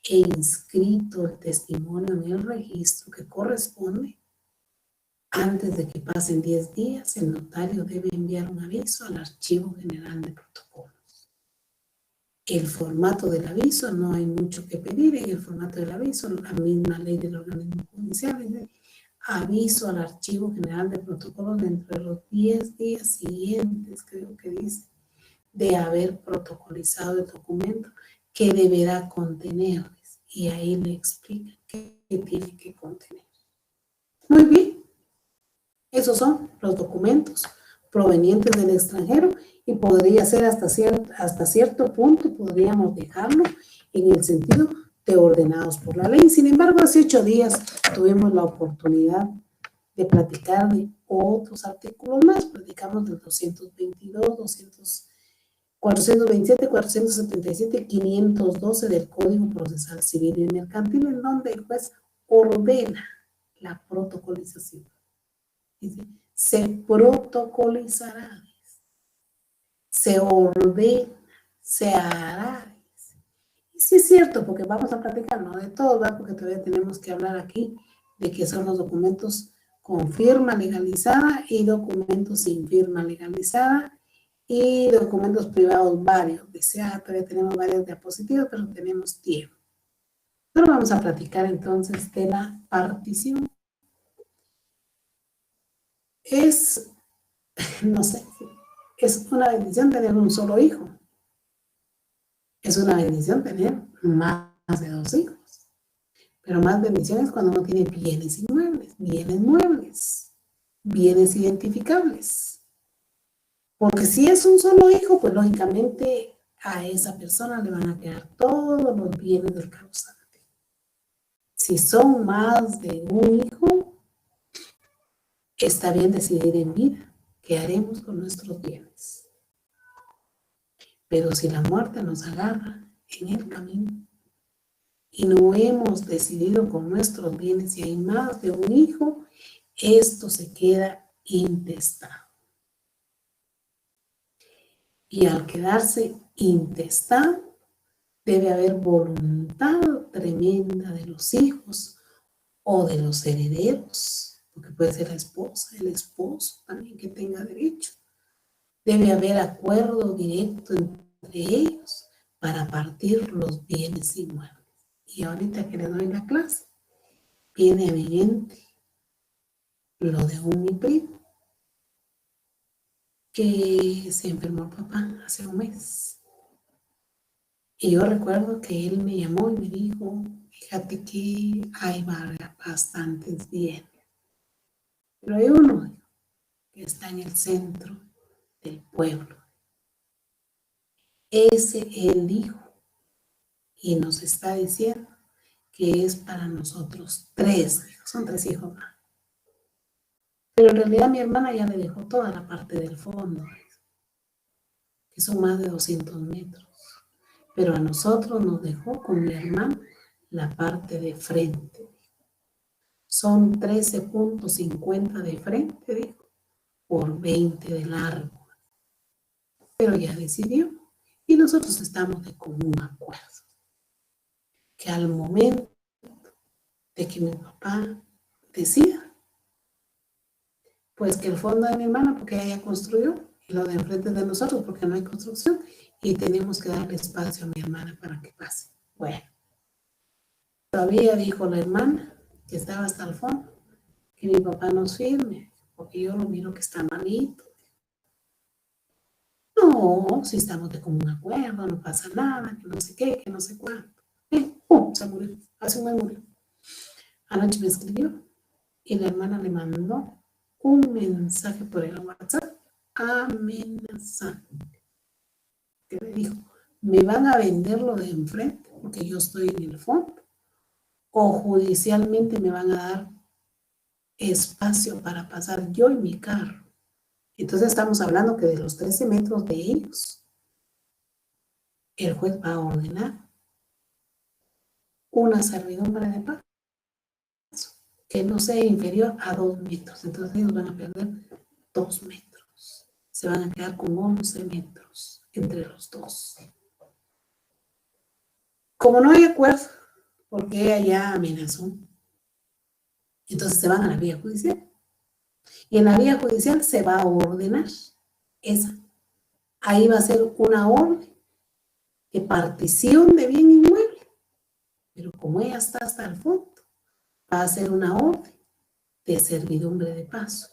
e inscrito el testimonio en el registro que corresponde, antes de que pasen 10 días, el notario debe enviar un aviso al Archivo General de Protocolos. El formato del aviso, no hay mucho que pedir. En el formato del aviso, la misma ley del organismo judicial dice: aviso al Archivo General de Protocolos dentro de los 10 días siguientes, creo que dice, de haber protocolizado el documento que deberá contener. Y ahí le explica qué tiene que contener. Muy bien, esos son los documentos provenientes del extranjero y podría ser hasta cierto punto, podríamos dejarlo en el sentido de ordenados por la ley. Sin embargo, hace 8 días tuvimos la oportunidad de platicar de otros artículos más. Platicamos del 222, 427, 477, 512 del Código Procesal Civil y Mercantil, en donde el juez ordena la protocolización. Dice: se protocolizará, se ordena, se hará. Y sí es cierto, porque vamos a platicar, no de todo, ¿verdad? Porque todavía tenemos que hablar aquí de qué son los documentos con firma legalizada y documentos sin firma legalizada y documentos privados varios. Dice, todavía tenemos varias diapositivas, pero tenemos tiempo. Pero vamos a platicar entonces de la partición. No sé, es una bendición tener un solo hijo. Es una bendición tener más de 2 hijos. Pero más bendición es cuando uno tiene bienes inmuebles, bienes muebles, bienes identificables. Porque si es un solo hijo, pues lógicamente a esa persona le van a quedar todos los bienes del causante. Si son más de un hijo, está bien decidir en vida qué haremos con nuestros bienes. Pero si la muerte nos agarra en el camino y no hemos decidido con nuestros bienes y hay más de un hijo, esto se queda intestado. Y al quedarse intestado, debe haber voluntad tremenda de los hijos o de los herederos, porque puede ser la esposa, el esposo también que tenga derecho. Debe haber acuerdo directo entre ellos para partir los bienes inmuebles. Y ahorita que le doy la clase, viene a mi mente lo de mi primo, que se enfermó el papá hace un mes. Y yo recuerdo que él me llamó y me dijo: fíjate que hay bastantes bienes, pero hay uno que está en el centro del pueblo. Ese él dijo y nos está diciendo que es para nosotros 3 hijos, son 3 hijos más. Pero en realidad mi hermana ya le dejó toda la parte del fondo, que son más de 200 metros. Pero a nosotros nos dejó con mi hermano la parte de frente. Son 13.50 de frente, dijo, por 20 de largo. Pero ya decidió y nosotros estamos de común acuerdo que al momento de que mi papá decida, pues que el fondo de mi hermana, porque ella ya construyó, y lo de enfrente de nosotros, porque no hay construcción, y tenemos que darle espacio a mi hermana para que pase. Bueno, todavía dijo la hermana, que estaba hasta el fondo, que mi papá nos firme, porque yo lo miro que está malito. No, si estamos de común acuerdo, no pasa nada, que no sé qué, que no sé cuánto. Se murió, hace un mes murió. Anoche me escribió y la hermana le mandó un mensaje por el WhatsApp amenazante, que le dijo: me van a vender lo de enfrente porque yo estoy en el fondo, o judicialmente me van a dar espacio para pasar yo y mi carro. Entonces estamos hablando que de los 13 metros de ellos, el juez va a ordenar una servidumbre de paso que no sea inferior a 2 metros. Entonces ellos van a perder 2 metros. Se van a quedar con 11 metros entre los dos. Como no hay acuerdo, porque ella ya amenazó, entonces se van a la vía judicial. Y en la vía judicial se va a ordenar esa. Ahí va a ser una orden de partición de bien inmueble, pero como ella está hasta el fondo, va a ser una orden de servidumbre de paso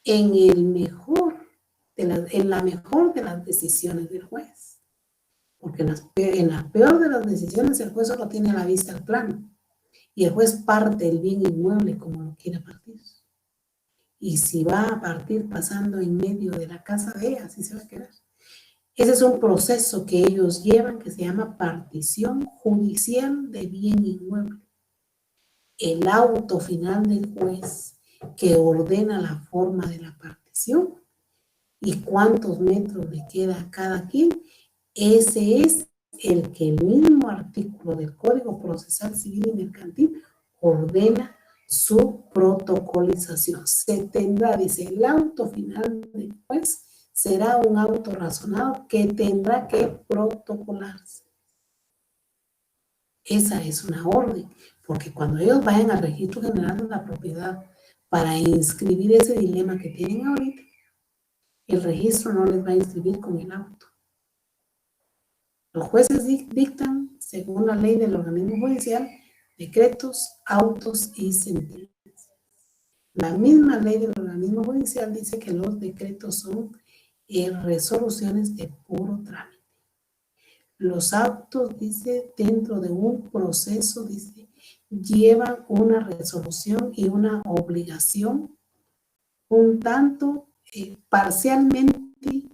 en la mejor de las decisiones del juez, porque en la peor de las decisiones el juez solo tiene a la vista el plano y el juez parte el bien inmueble como lo quiera partir. Y si va a partir pasando en medio de la casa de ella, así se va a quedar. Ese es un proceso que ellos llevan que se llama partición judicial de bien inmueble. El auto final del juez que ordena la forma de la partición y cuántos metros le queda a cada quien, ese es el que el mismo artículo del Código Procesal Civil y Mercantil ordena su protocolización. Se tendrá, dice, el auto final del juez será un auto razonado que tendrá que protocolarse. Esa es una orden, porque cuando ellos vayan al registro general de la propiedad para inscribir ese dilema que tienen ahorita, el registro no les va a inscribir con el auto. Los jueces dictan, según la ley del organismo judicial, decretos, autos y sentencias. La misma ley del organismo judicial dice que los decretos son resoluciones de puro trámite. Los autos, dice, dentro de un proceso, dice, llevan una resolución y una obligación un tanto parcialmente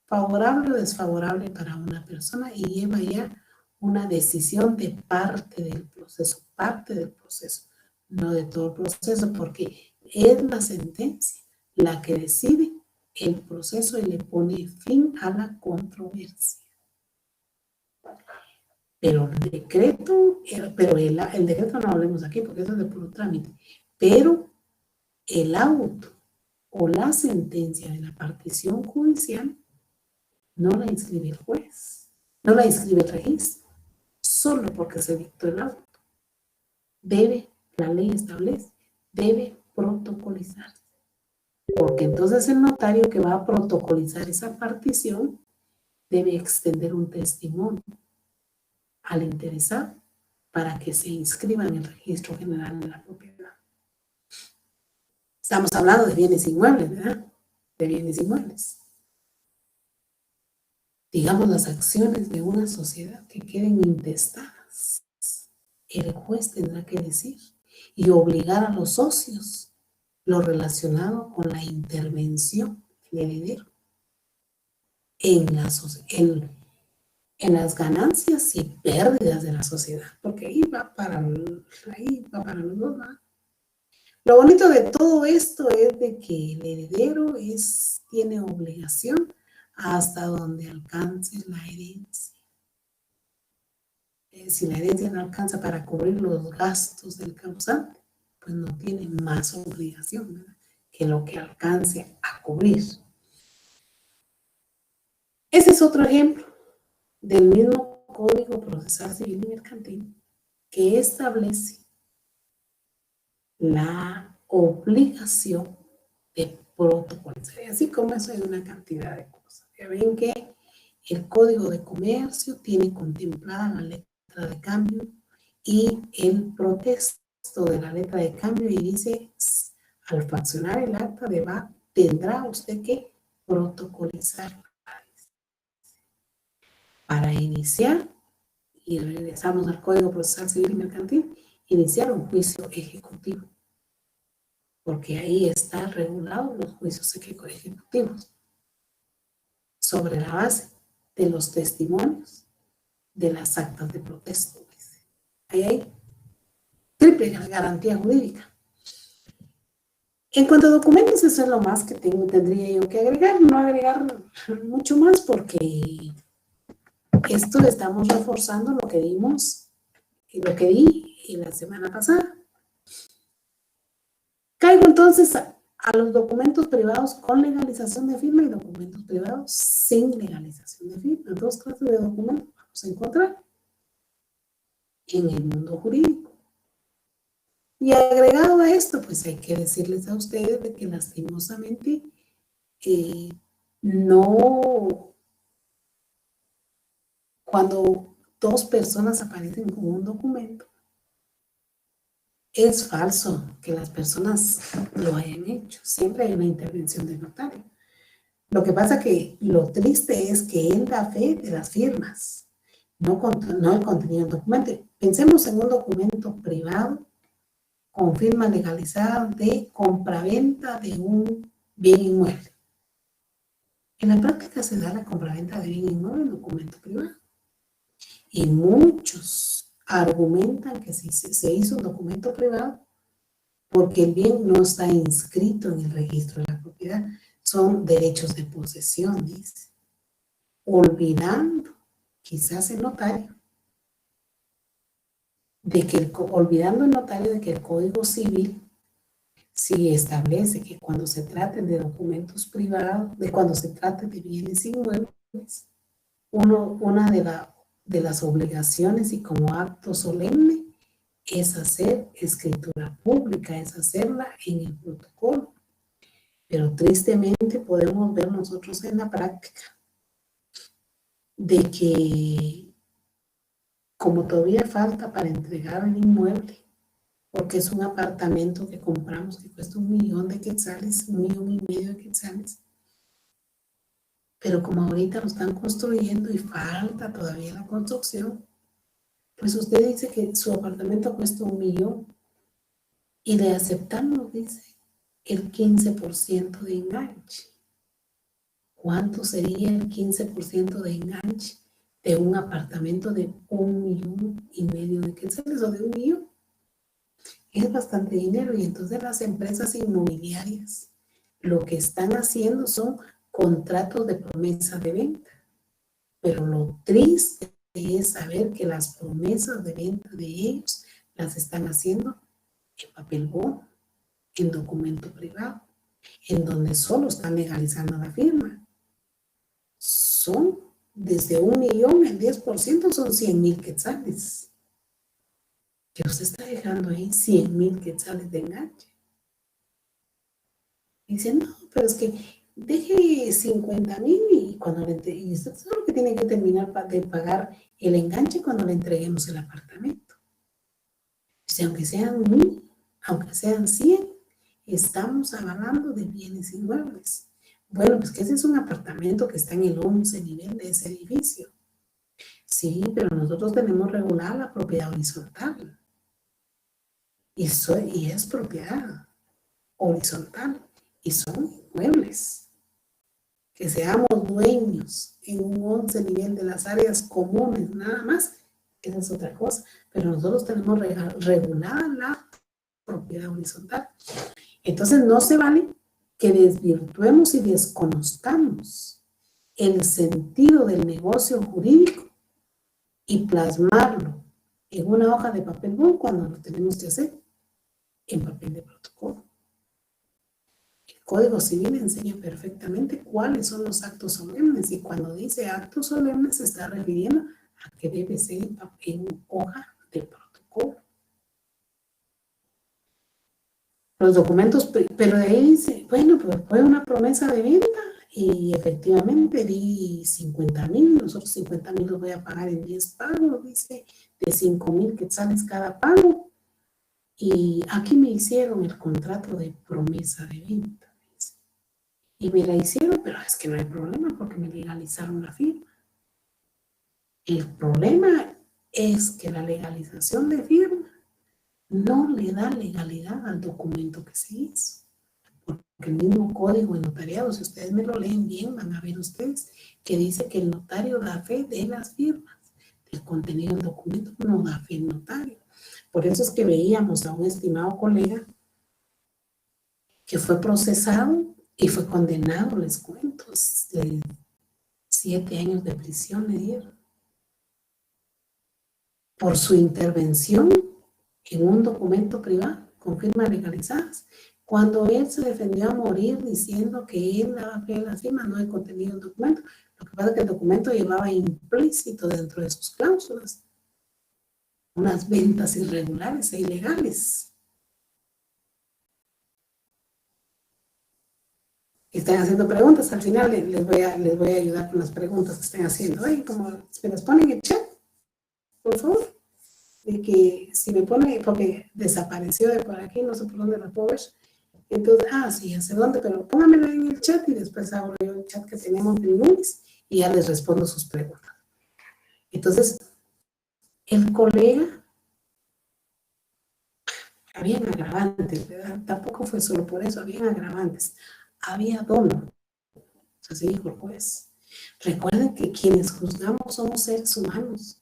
favorable o desfavorable para una persona y lleva ya una decisión de parte del proceso, no de todo el proceso, porque es la sentencia la que decide el proceso y le pone fin a la controversia. Pero el decreto no hablemos aquí porque eso es de puro trámite, pero el auto o la sentencia de la partición judicial no la inscribe el juez, no la inscribe el registro, solo porque se dictó el auto. La ley establece, debe protocolizarse. Porque entonces el notario que va a protocolizar esa partición debe extender un testimonio al interesado para que se inscriba en el registro general de la propiedad. Estamos hablando de bienes inmuebles, ¿verdad? De bienes inmuebles. Digamos, las acciones de una sociedad que queden intestadas. El juez tendrá que decir y obligar a los socios lo relacionado con la intervención del heredero en las ganancias y pérdidas de la sociedad, porque ahí va para los dos, ¿no? Lo bonito de todo esto es de que el heredero tiene obligación hasta donde alcance la herencia. Si la herencia no alcanza para cubrir los gastos del causante, pues no tiene más obligación, ¿verdad?, que lo que alcance a cubrir. Ese es otro ejemplo del mismo Código Procesal Civil y Mercantil que establece la obligación de protocolizar. Y así como eso hay una cantidad de cosas. Ya ven que el Código de Comercio tiene contemplada la letra de cambio y el protesto de la letra de cambio y dice, al fraccionar el acta tendrá usted que protocolizar. Para iniciar, y regresamos al Código Procesal Civil y Mercantil, iniciar un juicio ejecutivo, porque ahí están regulados los juicios ejecutivos sobre la base de los testimonios de las actas de protesto. Ahí hay triple garantía jurídica. En cuanto a documentos, eso es lo más que tendría yo que agregar, no agregar mucho más porque esto estamos reforzando lo que dimos y lo que di la semana pasada. Caigo entonces a los documentos privados con legalización de firma y documentos privados sin legalización de firma. Dos clases de documentos vamos a encontrar en el mundo jurídico. Y agregado a esto, pues hay que decirles a ustedes de que lastimosamente cuando dos personas aparecen con un documento, es falso que las personas lo hayan hecho. Siempre hay una intervención del notario. Lo que pasa que lo triste es que él da fe de las firmas, no el contenido del documento. Pensemos en un documento privado con firma legalizada de compraventa de un bien inmueble. En la práctica se da la compraventa de bien inmueble en documento privado. Y muchos argumentan que se hizo un documento privado porque el bien no está inscrito en el registro de la propiedad. Son derechos de posesión, dice. Olvidando, quizás el notario, olvidando el notario de que el Código Civil sí establece que cuando se trate de documentos privados, cuando se trate de bienes inmuebles, una de las obligaciones y como acto solemne es hacer escritura pública, es hacerla en el protocolo. Pero tristemente podemos ver nosotros en la práctica de que como todavía falta para entregar el inmueble, porque es un apartamento que compramos que cuesta 1.000.000 de quetzales, 1.500.000 de quetzales, pero como ahorita lo están construyendo y falta todavía la construcción, pues usted dice que su apartamento cuesta 1.000.000 y le aceptamos, dice, el 15% de enganche. ¿Cuánto sería el 15% de enganche de un apartamento de 1.500.000 de quetzales o de 1.000.000? Es bastante dinero y entonces las empresas inmobiliarias lo que están haciendo son contratos de promesa de venta. Pero lo triste es saber que las promesas de venta de ellos las están haciendo en papel bono, en documento privado, en donde solo están legalizando la firma. Son desde 1.000.000, el 10% son 100.000 quetzales. Que usted está dejando ahí 100.000 quetzales de enganche. Y dice, no, pero es que deje 50.000 y cuando le entregue, y usted solo que tiene que terminar de pagar el enganche cuando le entreguemos el apartamento. Dice, aunque sean 1.000, aunque sean 100, estamos hablando de bienes inmuebles. Bueno, pues que ese es un apartamento que está en el 11 nivel de ese edificio. Sí, pero nosotros tenemos regulada la propiedad horizontal. Y es propiedad horizontal. Y son inmuebles. Que seamos dueños en un 11 nivel de las áreas comunes, nada más, esa es otra cosa. Pero nosotros tenemos regulada la propiedad horizontal. Entonces no se vale que desvirtuemos y desconozcamos el sentido del negocio jurídico y plasmarlo en una hoja de papel bond cuando lo tenemos que hacer en papel de protocolo. El Código Civil enseña perfectamente cuáles son los actos solemnes y cuando dice actos solemnes se está refiriendo a que debe ser en hoja de protocolo. Los documentos, pero de ahí dice, bueno, pues fue una promesa de venta y efectivamente di 50.000, nosotros 50.000 los voy a pagar en 10 pagos, dice, de 5.000 quetzales cada pago. Y aquí me hicieron el contrato de promesa de venta, dice. Y me la hicieron, pero es que no hay problema porque me legalizaron la firma. El problema es que la legalización de firma no le da legalidad al documento que se hizo. Porque el mismo código de notariado, si ustedes me lo leen bien, van a ver ustedes que dice que el notario da fe de las firmas, del contenido del documento, no da fe el notario. Por eso es que veíamos a un estimado colega que fue procesado y fue condenado, les cuento, 7 años de prisión le dieron por su intervención en un documento privado con firmas legalizadas, cuando él se defendió a morir diciendo que él daba fe a las firmas, no hay contenido en el documento. Lo que pasa es que el documento llevaba implícito dentro de sus cláusulas unas ventas irregulares e ilegales. están haciendo preguntas, al final les voy a ayudar con las preguntas que estén haciendo. Ay, como me las ponen en el chat, por favor, de que si me pone, porque desapareció de por aquí, no sé por dónde la puedo ver. Entonces, sí, ya sé dónde, pero pónganmela en el chat y después abro yo el chat que tenemos el lunes y ya les respondo sus preguntas. Entonces, el colega, habían agravantes, ¿verdad? Tampoco fue solo por eso, habían agravantes. Había dolo. Así dijo el juez. Recuerden que quienes juzgamos somos seres humanos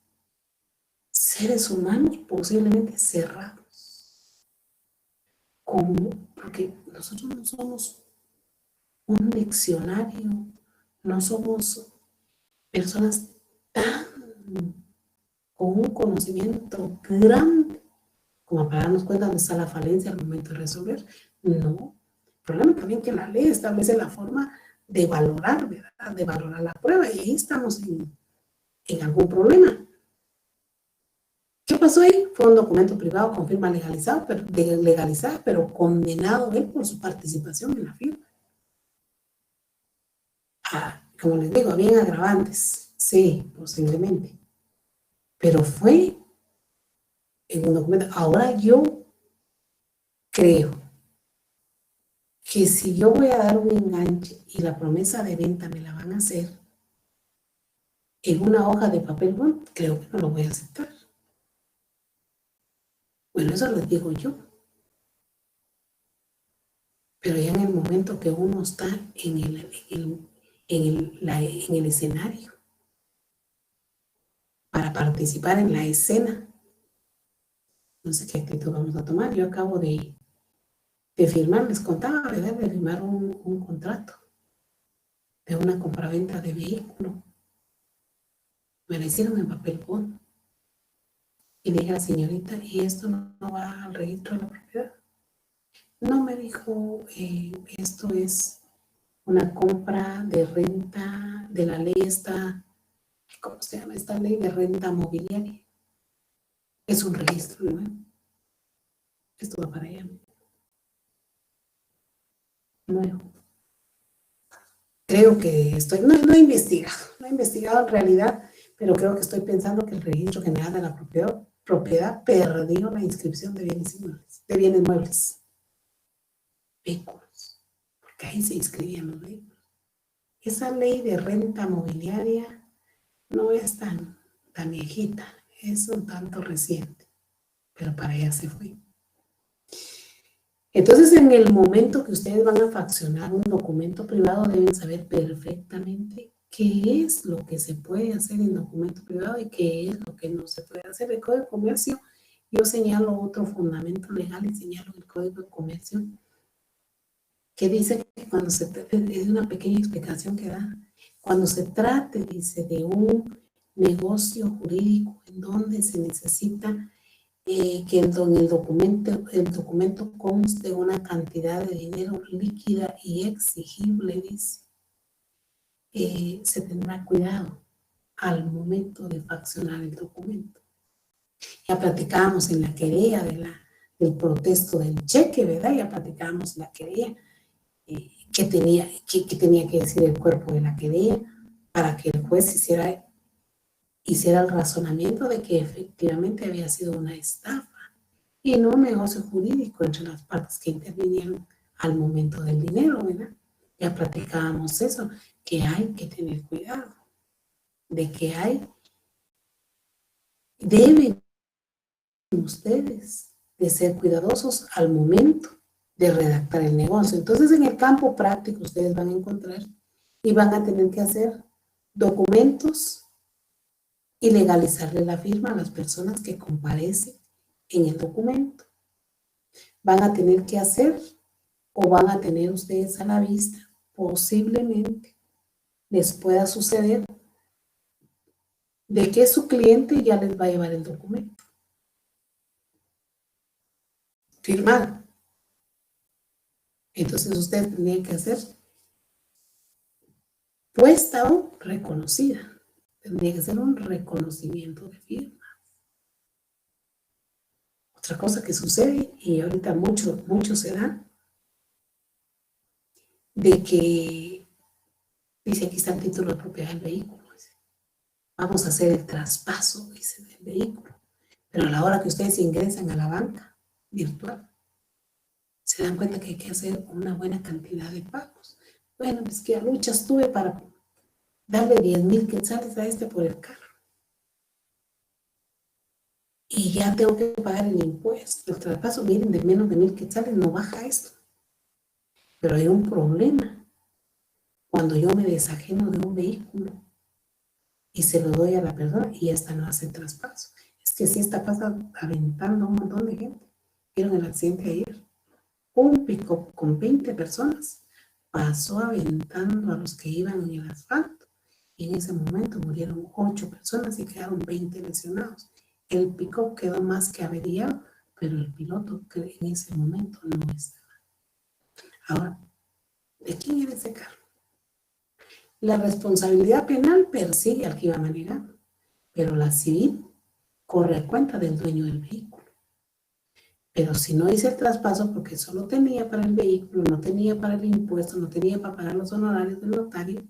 posiblemente cerrados. ¿Cómo? Porque nosotros no somos un diccionario, no somos personas tan con un conocimiento grande como para darnos cuenta dónde está la falencia al momento de resolver. No. El problema también es que la ley establece la forma de valorar, ¿verdad? De valorar la prueba y ahí estamos en algún problema. ¿Qué pasó ahí? Fue un documento privado con firma legalizada, pero condenado él por su participación en la firma. Como les digo, habían agravantes, sí, posiblemente, pero fue en un documento. Ahora yo creo que si yo voy a dar un enganche y la promesa de venta me la van a hacer en una hoja de papel bond, creo que no lo voy a aceptar. Bueno, eso lo digo yo. Pero ya en el momento que uno está en el escenario para participar en la escena, no sé qué actitud vamos a tomar. Yo acabo de firmar, les contaba, ¿verdad? De firmar un contrato de una compraventa de vehículo. Me lo hicieron en papel bond. Y le dije a la señorita, ¿y esto no va al registro de la propiedad? No, me dijo, esto es una compra de renta de la ley esta, ¿cómo se llama? Esta ley de renta mobiliaria. Es un registro nuevo. Esto va para allá. Nuevo. Creo que no he investigado en realidad, pero creo que estoy pensando que el registro general de la propiedad perdió la inscripción de bienes muebles, vehículos, porque ahí se inscribían los vehículos. Esa ley de renta mobiliaria no es tan viejita, es un tanto reciente, pero para allá se fue. Entonces, en el momento que ustedes van a faccionar un documento privado, deben saber perfectamente qué es lo que se puede hacer en documento privado y qué es lo que no se puede hacer. El Código de Comercio, yo señalo otro fundamento legal y señalo el Código de Comercio, que dice que cuando se trate, es una pequeña explicación que da, cuando se trate, dice, de un negocio jurídico en donde se necesita que en el documento conste una cantidad de dinero líquida y exigible, dice, se tendrá cuidado al momento de faccionar el documento. Ya platicábamos en la querella del protesto del cheque, ¿verdad? Ya platicábamos en la querella qué tenía que decir el cuerpo de la querella para que el juez hiciera el razonamiento de que efectivamente había sido una estafa y no un negocio jurídico entre las partes que intervinieron al momento del dinero, ¿verdad? Ya platicábamos eso, que hay que tener cuidado, de que deben ustedes de ser cuidadosos al momento de redactar el negocio. Entonces, en el campo práctico ustedes van a encontrar y van a tener que hacer documentos y legalizarle la firma a las personas que comparecen en el documento. Van a tener que hacer o van a tener ustedes a la vista, posiblemente les pueda suceder de que su cliente ya les va a llevar el documento firmado. Entonces ustedes tendrían que hacer puesta o reconocida. Tendría que ser un reconocimiento de firma. Otra cosa que sucede, y ahorita mucho se da, de que, dice aquí está el título de propiedad del vehículo, vamos a hacer el traspaso, dice, del vehículo, pero a la hora que ustedes ingresan a la banca virtual, se dan cuenta que hay que hacer una buena cantidad de pagos. Bueno, pues que a luchas tuve para darle 10,000 quetzales a este por el carro. Y ya tengo que pagar el impuesto. El traspaso, miren, de menos de 1,000 quetzales no baja esto. Pero hay un problema. Cuando yo me desajeno de un vehículo y se lo doy a la persona y esta no hace traspaso. Es que sí está pasando, aventando a un montón de gente. ¿Vieron el accidente ayer? Un pick-up con 20 personas pasó aventando a los que iban en el asfalto y en ese momento murieron 8 personas y quedaron 20 lesionados. El pick-up quedó más que averiado, pero el piloto en ese momento no estaba. Ahora, ¿de quién era ese carro? La responsabilidad penal persigue al que iba manejando, pero la civil corre a cuenta del dueño del vehículo. Pero si no hice el traspaso porque solo tenía para el vehículo, no tenía para el impuesto, no tenía para pagar los honorarios del notario,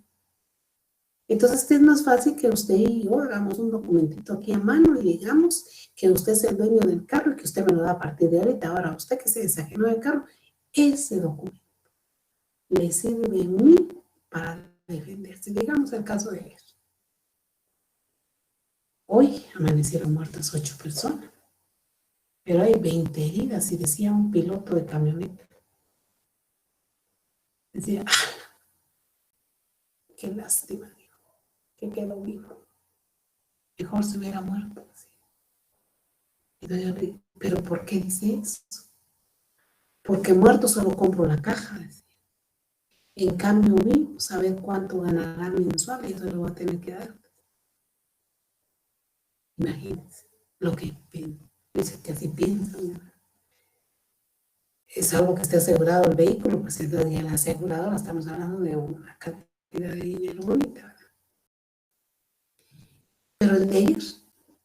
entonces es más fácil que usted y yo hagamos un documentito aquí a mano y digamos que usted es el dueño del carro y que usted me lo da a partir de ahorita. Ahora, usted que se desajenó del carro, ese documento le sirve a mí para defenderse. Digamos el caso de él. Hoy amanecieron muertas 8 personas, pero hay 20 heridas, y decía un piloto de camioneta. Decía, qué lástima, dijo, que quedó vivo. Mejor se hubiera muerto. Pero ¿por qué dice eso? Porque muerto solo compro la caja, decía. En cambio, vivo, saber cuánto ganará mensual y eso lo va a tener que dar. Imagínense lo que dice que así piensan. Es algo que esté asegurado el vehículo, pues entonces ya la aseguradora, estamos hablando de una cantidad de dinero bonita, ¿verdad? Pero el de ayer,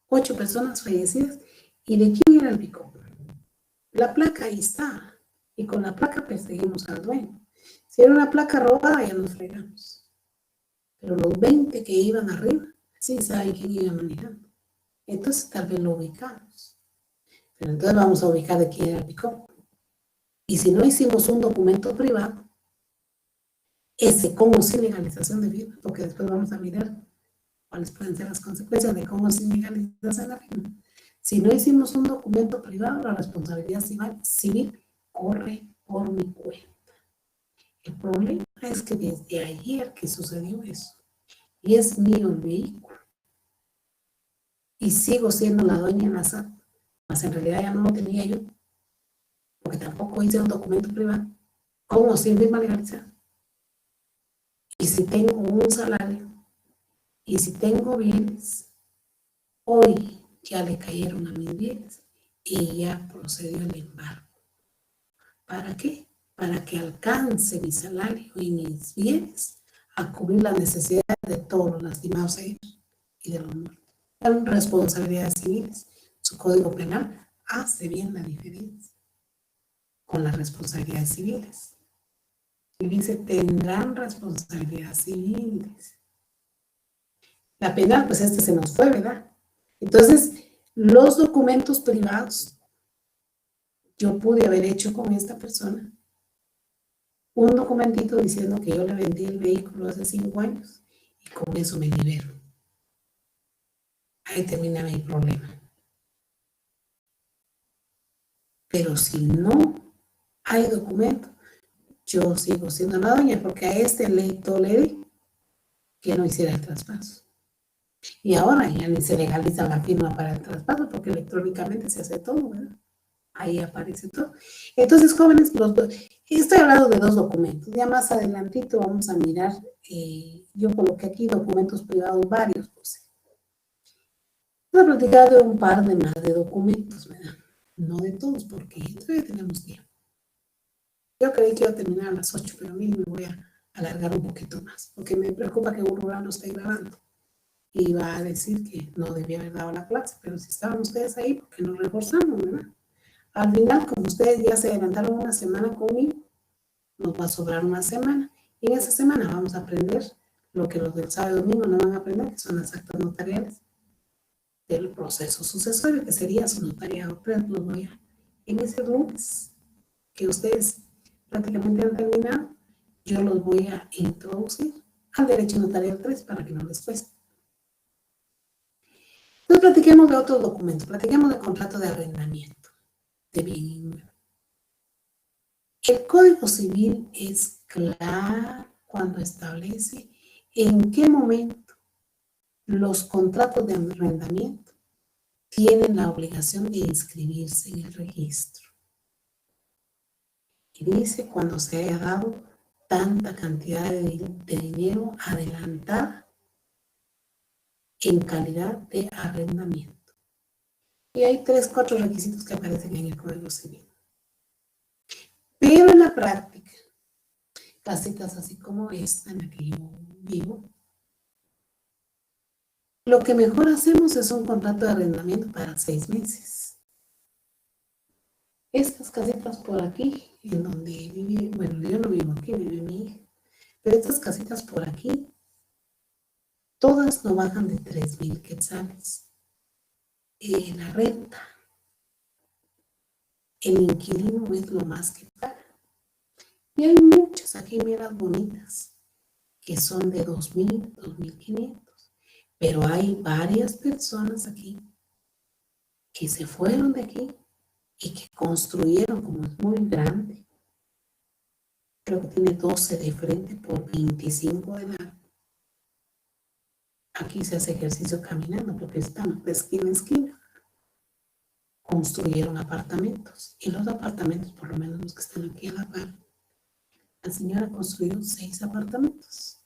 8 personas fallecidas, ¿y de quién era el pick-up? La placa ahí está, y con la placa perseguimos al dueño. Si era una placa robada, ya nos fregamos. Pero los 20 que iban arriba, sí saben quién iba manejando. Entonces tal vez lo ubicamos. Pero entonces vamos a ubicar de quién era el pick-up. Y si no hicimos un documento privado, ese como sin legalización de firma, porque después vamos a mirar cuáles pueden ser las consecuencias de cómo sin legalización de la firma. Si no hicimos un documento privado, la responsabilidad civil corre por mi cuenta. El problema es que desde ayer que sucedió eso, y es mío el vehículo, y sigo siendo la dueña en la SAT, mas en realidad ya no lo tenía yo, porque tampoco hice un documento privado, ¿cómo sin firma legalizada? Y si tengo un salario, y si tengo bienes, hoy ya le cayeron a mis bienes, y ya procedió el embargo. ¿Para qué? Para que alcance mi salario y mis bienes a cubrir las necesidades de todos los lastimados y de los muertos. Son responsabilidades civiles. Su código penal hace bien la diferencia con las responsabilidades civiles. Y dice, tendrán responsabilidades civiles. La penal, pues se nos fue, ¿verdad? Entonces, los documentos privados, yo pude haber hecho con esta persona un documentito diciendo que yo le vendí el vehículo hace 5 años y con eso me libero. Ahí termina mi problema. Pero si no hay documento, yo sigo siendo la dueña porque a este le toleré que no hiciera el traspaso. Y ahora ya ni se legaliza la firma para el traspaso porque electrónicamente se hace todo, ¿verdad? Ahí aparece todo. Entonces, jóvenes, estoy hablando de 2 documentos. Ya más adelantito vamos a mirar, yo coloqué aquí documentos privados varios, pues. Voy a platicar de un par de más de documentos, ¿verdad? No de todos, porque todavía tenemos tiempo. Yo creí que iba a terminar a las 8, pero a mí me voy a alargar un poquito más, porque me preocupa que Urrura no esté grabando. Y va a decir que no debía haber dado la clase, pero si estaban ustedes ahí, porque nos reforzamos, ¿verdad? Al final, como ustedes ya se adelantaron una semana conmigo, nos va a sobrar una semana Y en esa semana vamos a aprender lo que los del sábado y domingo no van a aprender, que son las actas notariales del proceso sucesorio, que sería su notariado. Pero los voy a, en ese lunes que ustedes prácticamente han terminado, yo los voy a introducir al derecho notarial 3 para que no les cueste. Entonces platiquemos de otros documentos, platiquemos del contrato de arrendamiento de bien inmueble. El Código Civil es claro cuando establece en qué momento los contratos de arrendamiento tienen la obligación de inscribirse en el registro. Y dice cuando se haya dado tanta cantidad de dinero adelantada en calidad de arrendamiento. Y hay 3, 4 requisitos que aparecen en el Código Civil. Pero en la práctica, casitas así como esta en la que yo vivo, lo que mejor hacemos es un contrato de arrendamiento para 6 meses. Estas casitas por aquí, en donde vive, bueno, yo no vivo aquí, vive mi hija, pero estas casitas por aquí, todas no bajan de 3,000 quetzales. La renta, el inquilino es lo más que paga. Y hay muchas aquí, miras bonitas, que son de 2,000, 2,500. Pero hay varias personas aquí que se fueron de aquí y que construyeron, como es muy grande, creo que tiene 12 de frente por 25 de largo. Aquí se hace ejercicio caminando porque estamos de esquina a esquina. Construyeron apartamentos y los apartamentos, por lo menos los que están aquí a la par, la señora construyó 6 apartamentos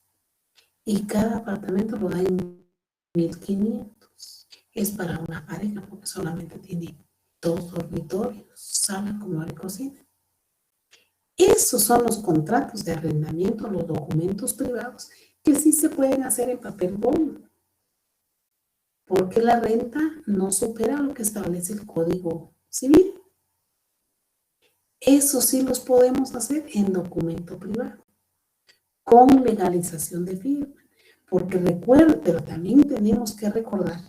y cada apartamento lo da en 1,500. Es para una pareja porque solamente tiene 2 dormitorios, sala, comedor y cocina. Esos son los contratos de arrendamiento, los documentos privados que sí se pueden hacer en papel bond, porque la renta no supera lo que establece el Código Civil. Eso sí los podemos hacer en documento privado, con legalización de firma, porque recuerden, pero también tenemos que recordar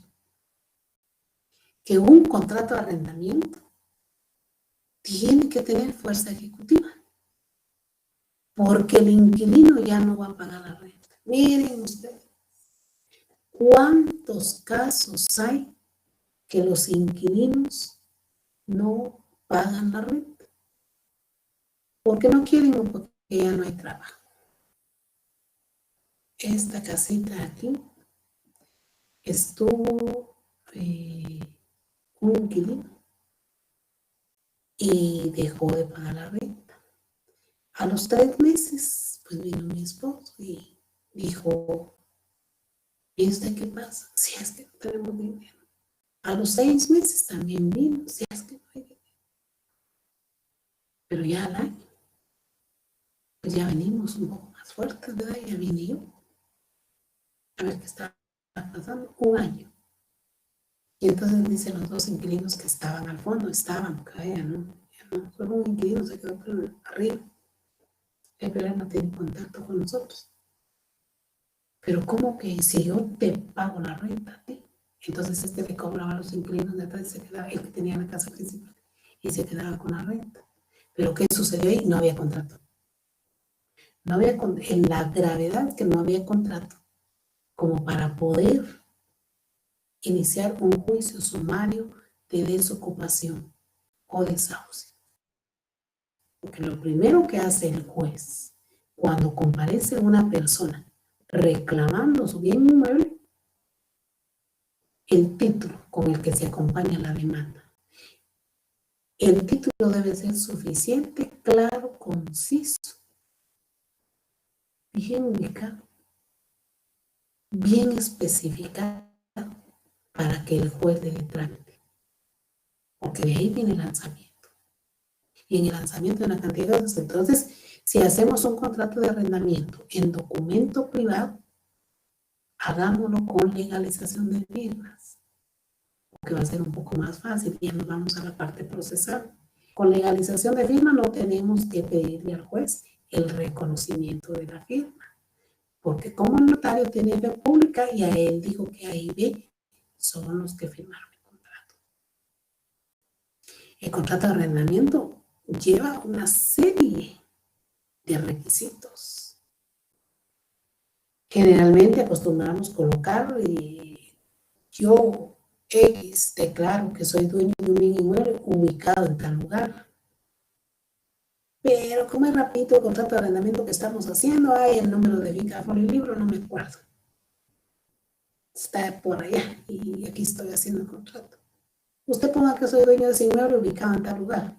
que un contrato de arrendamiento tiene que tener fuerza ejecutiva, porque el inquilino ya no va a pagar la renta. Miren ustedes, ¿cuántos casos hay que los inquilinos no pagan la renta? Porque no quieren o porque ya no hay trabajo. Esta casita aquí estuvo un inquilino y dejó de pagar la renta. A los 3 meses, pues vino mi esposo y dijo, ¿y usted qué pasa? Si es que no tenemos dinero. A los 6 meses también vino, si es que no hay dinero. Pero ya al año, pues ya venimos un poco más fuertes, ¿verdad? Ya vine yo a ver qué está pasando. Un año. Y entonces dicen los 2 inquilinos que estaban al fondo, estaban, ya no, solo un inquilino se quedó arriba. Pero él no tiene contacto con nosotros. Pero ¿cómo que si yo te pago la renta a ti? Entonces este le cobraba a los inquilinos de atrás y se quedaba, el que tenía la casa principal, y se quedaba con la renta. Pero ¿qué sucedió ahí? No había contrato. No había, en la gravedad que no había contrato, como para poder iniciar un juicio sumario de desocupación o desahucio. Porque lo primero que hace el juez cuando comparece una persona reclamando su bien inmueble, el título con el que se acompaña la demanda. El título debe ser suficiente, claro, conciso, bien ubicado, bien especificado para que el juez le dé trámite. Porque de ahí viene el lanzamiento. Y en el lanzamiento de una cantidad de cosas. Entonces, si hacemos un contrato de arrendamiento en documento privado, hagámoslo con legalización de firmas, que va a ser un poco más fácil. Ya nos vamos a la parte procesal. Con legalización de firma no tenemos que pedirle al juez el reconocimiento de la firma. Porque como el notario tiene fe pública y a él dijo que A y B son los que firmaron el contrato. El contrato de arrendamiento lleva una serie de requisitos. Generalmente acostumbramos colocar yo, X, declaro que soy dueño de un bien inmueble ubicado en tal lugar. Pero como es rapidito el contrato de arrendamiento que estamos haciendo, hay el número de finca por el libro, no me acuerdo. Está por allá y aquí estoy haciendo el contrato. Usted ponga que soy dueño de ese inmueble ubicado en tal lugar.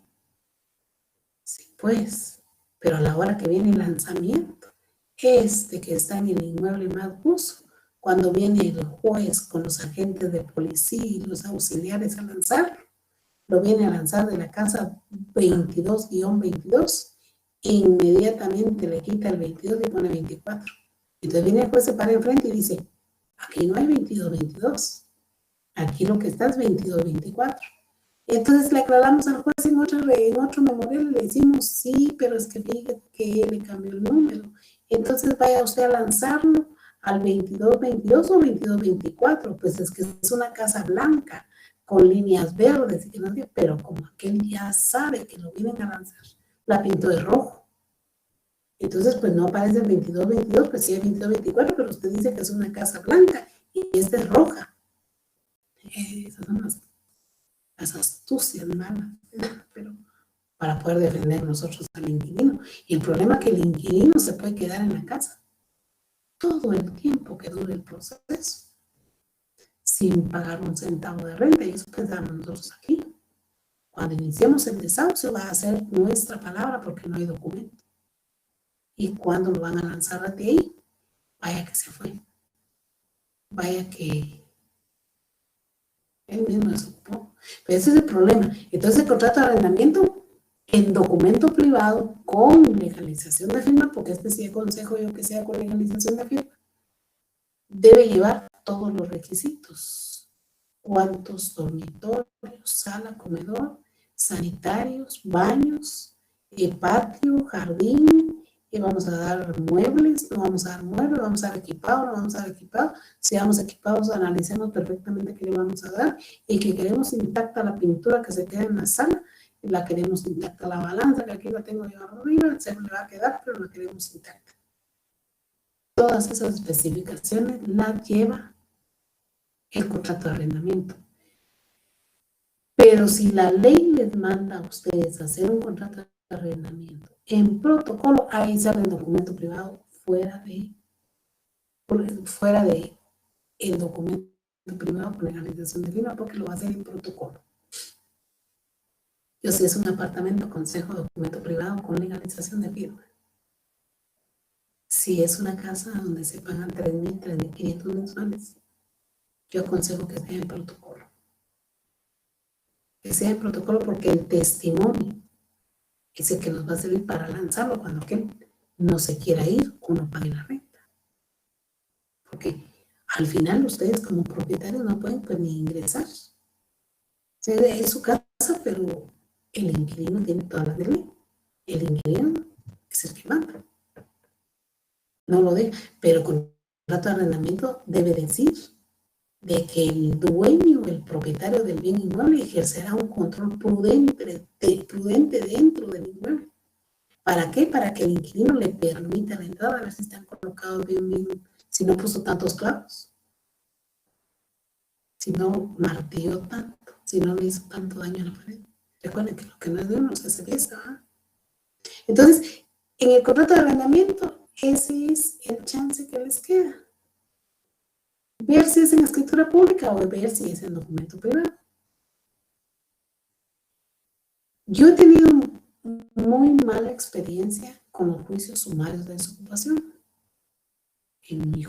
Sí, pues, pero a la hora que viene el lanzamiento, que está en el inmueble más uso, cuando viene el juez con los agentes de policía y los auxiliares a lanzar, lo viene a lanzar de la casa 22-22, e inmediatamente le quita el 22 y pone 24. Entonces viene el juez, se para enfrente y dice, aquí no hay 22-22, aquí lo que está es 22-24. Entonces le aclaramos al juez en otro memorial, le decimos, sí, pero es que fíjate que le cambió el número. Entonces vaya usted a lanzarlo al 22-22 o 22-24, pues es que es una casa blanca con líneas verdes, y que no, pero como aquel ya sabe que lo vienen a lanzar, la pintó de rojo. Entonces, pues no aparece el 22-22, pues sí hay 22-24, pero usted dice que es una casa blanca y esta es roja. Esas son las astucias malas, pero para poder defender nosotros al inquilino. Y el problema es que el inquilino se puede quedar en la casa todo el tiempo que dure el proceso, sin pagar un centavo de renta, y eso pensamos nosotros aquí. Cuando iniciemos el desahucio va a ser nuestra palabra porque no hay documento. Y cuando lo van a lanzar de ahí, vaya que se fue. Vaya que él mismo se ocupó. Pero ese es el problema. Entonces el contrato de arrendamiento en documento privado con legalización de firma, porque sí aconsejo yo que sea con legalización de firma, debe llevar todos los requisitos. ¿Cuántos dormitorios, sala, comedor, sanitarios, baños, patio, jardín? Y vamos a dar muebles, no vamos a dar muebles, vamos a dar equipado, no vamos a dar equipado. Si vamos equipados, analicemos perfectamente qué le vamos a dar y que queremos intacta la pintura que se queda en la sala, y la queremos intacta la balanza, que aquí la tengo yo arriba, se me va a quedar, pero la queremos intacta. Todas esas especificaciones las lleva el contrato de arrendamiento. Pero si la ley les manda a ustedes hacer un contrato de arrendamiento en protocolo, ahí sale el documento privado fuera de el documento privado con legalización de firma, porque lo va a hacer en protocolo. Yo si es un apartamento, aconsejo documento privado con legalización de firma. Si es una casa donde se pagan 3.000, 3.500 mensuales, yo aconsejo que sea en protocolo. Que sea en protocolo porque el testimonio es el que nos va a servir para lanzarlo cuando aquel no se quiera ir o no pague la renta. Porque al final ustedes como propietarios no pueden pues ni ingresar. O sea, es su casa, pero el inquilino tiene todas las de ley. El inquilino es el que manda. No lo deja, pero con el contrato de arrendamiento debe decir de que el dueño, el propietario del bien inmueble ejercerá un control prudente dentro del inmueble. ¿Para qué? Para que el inquilino le permita la entrada, a ver si están colocados bien, si no puso tantos clavos, si no martilló tanto, si no le hizo tanto daño a la pared. Recuerden que lo que no es de uno se hace fiesta, ¿verdad? Entonces, en el contrato de arrendamiento, ese es el chance que les queda. Ver si es en escritura pública o ver si es en documento privado. Yo he tenido muy mala experiencia con los juicios sumarios de desocupación en mi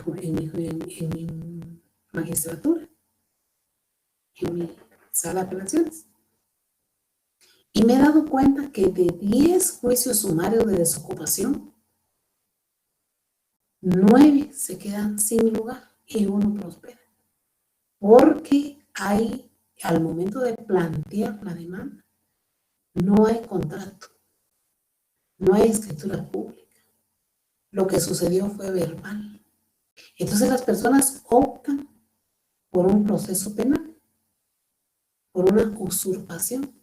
magistratura, en mi sala de apelaciones. Y me he dado cuenta que de 10 juicios sumarios de desocupación, 9 se quedan sin lugar y 1 prospera. Porque hay, al momento de plantear la demanda, no hay contrato, no hay escritura pública, lo que sucedió fue verbal. Entonces las personas optan por un proceso penal, por una usurpación.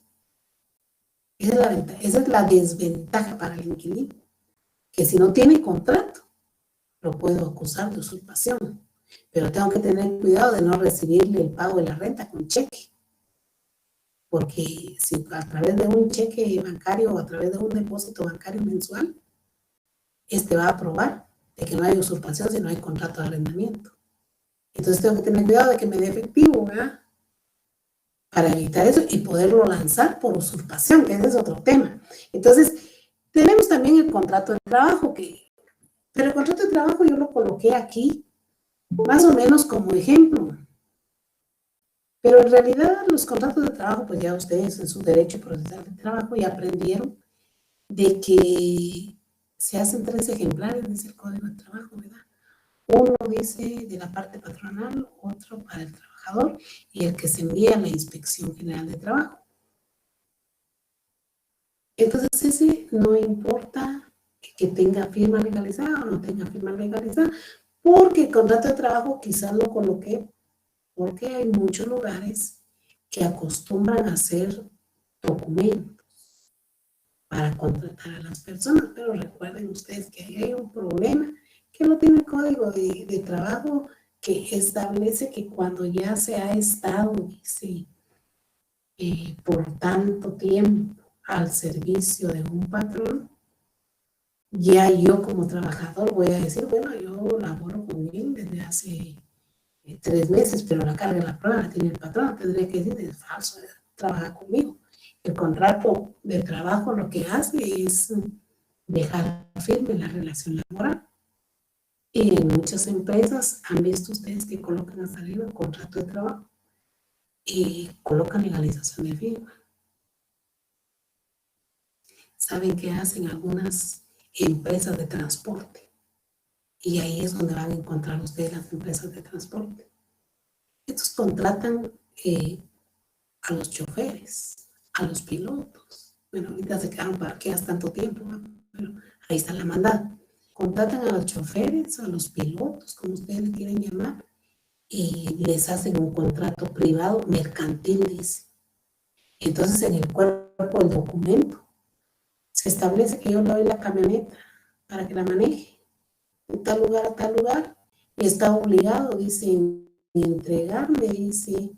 Esa es la desventaja para el inquilino, que si no tiene contrato, lo puedo acusar de usurpación, pero tengo que tener cuidado de no recibirle el pago de la renta con cheque, porque si a través de un cheque bancario o a través de un depósito bancario mensual, va a probar de que no hay usurpación si no hay contrato de arrendamiento. Entonces tengo que tener cuidado de que me dé efectivo, ¿verdad? Para evitar eso y poderlo lanzar por usurpación, que ese es otro tema. Entonces, tenemos también el contrato de trabajo, pero el contrato de trabajo yo lo coloqué aquí más o menos como ejemplo. Pero en realidad los contratos de trabajo, pues ya ustedes en su derecho procesal de trabajo ya aprendieron de que se hacen 3 ejemplares, dice el Código de Trabajo, ¿verdad? Uno dice de la parte patronal, otro para el trabajador y el que se envía a la Inspección General de Trabajo. Entonces ese no importa que tenga firma legalizada o no tenga firma legalizada, porque el contrato de trabajo quizás lo coloqué porque hay muchos lugares que acostumbran a hacer documentos para contratar a las personas, pero recuerden ustedes que ahí hay un problema que no tiene el Código de Trabajo, que establece que cuando ya se ha estado, dice, por tanto tiempo al servicio de un patrón, ya yo como trabajador voy a decir, bueno, yo laboro con él desde hace 3 meses, pero la carga de la prueba la tiene el patrón, tendría que decir, es falso, trabaja conmigo. El contrato de trabajo lo que hace es dejar firme la relación laboral. Y en muchas empresas han visto ustedes que colocan hasta arriba el contrato de trabajo y colocan legalización de firma. ¿Saben qué hacen algunas empresas de transporte? Y ahí es donde van a encontrar ustedes las empresas de transporte. Estos contratan a los choferes, a los pilotos. Bueno, ahorita se quedaron parqueadas tanto tiempo, ¿no? Pero ahí está la maldad. Contratan a los choferes, a los pilotos, como ustedes le quieren llamar, y les hacen un contrato privado mercantil, dice. Entonces, en el cuerpo del documento se establece que yo le doy la camioneta para que la maneje de tal lugar a tal lugar y está obligado, dice, en entregarme, dice,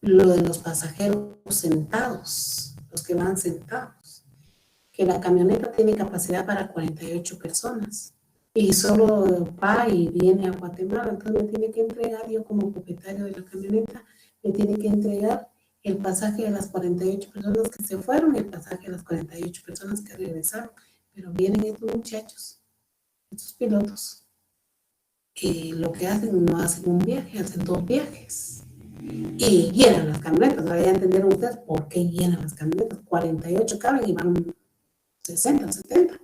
lo de los pasajeros sentados, los que van sentados, que la camioneta tiene capacidad para 48 personas y solo va y viene a Guatemala, entonces me tiene que entregar, yo como propietario de la camioneta, me tiene que entregar el pasaje de las 48 personas que se fueron y el pasaje de las 48 personas que regresaron, pero vienen estos muchachos, estos pilotos, que lo que hacen no hacen un viaje, hacen 2 viajes. Y llenan las camionetas. Ahora ya entendieron ustedes por qué llenan las camionetas. 48 caben y van 60, 70.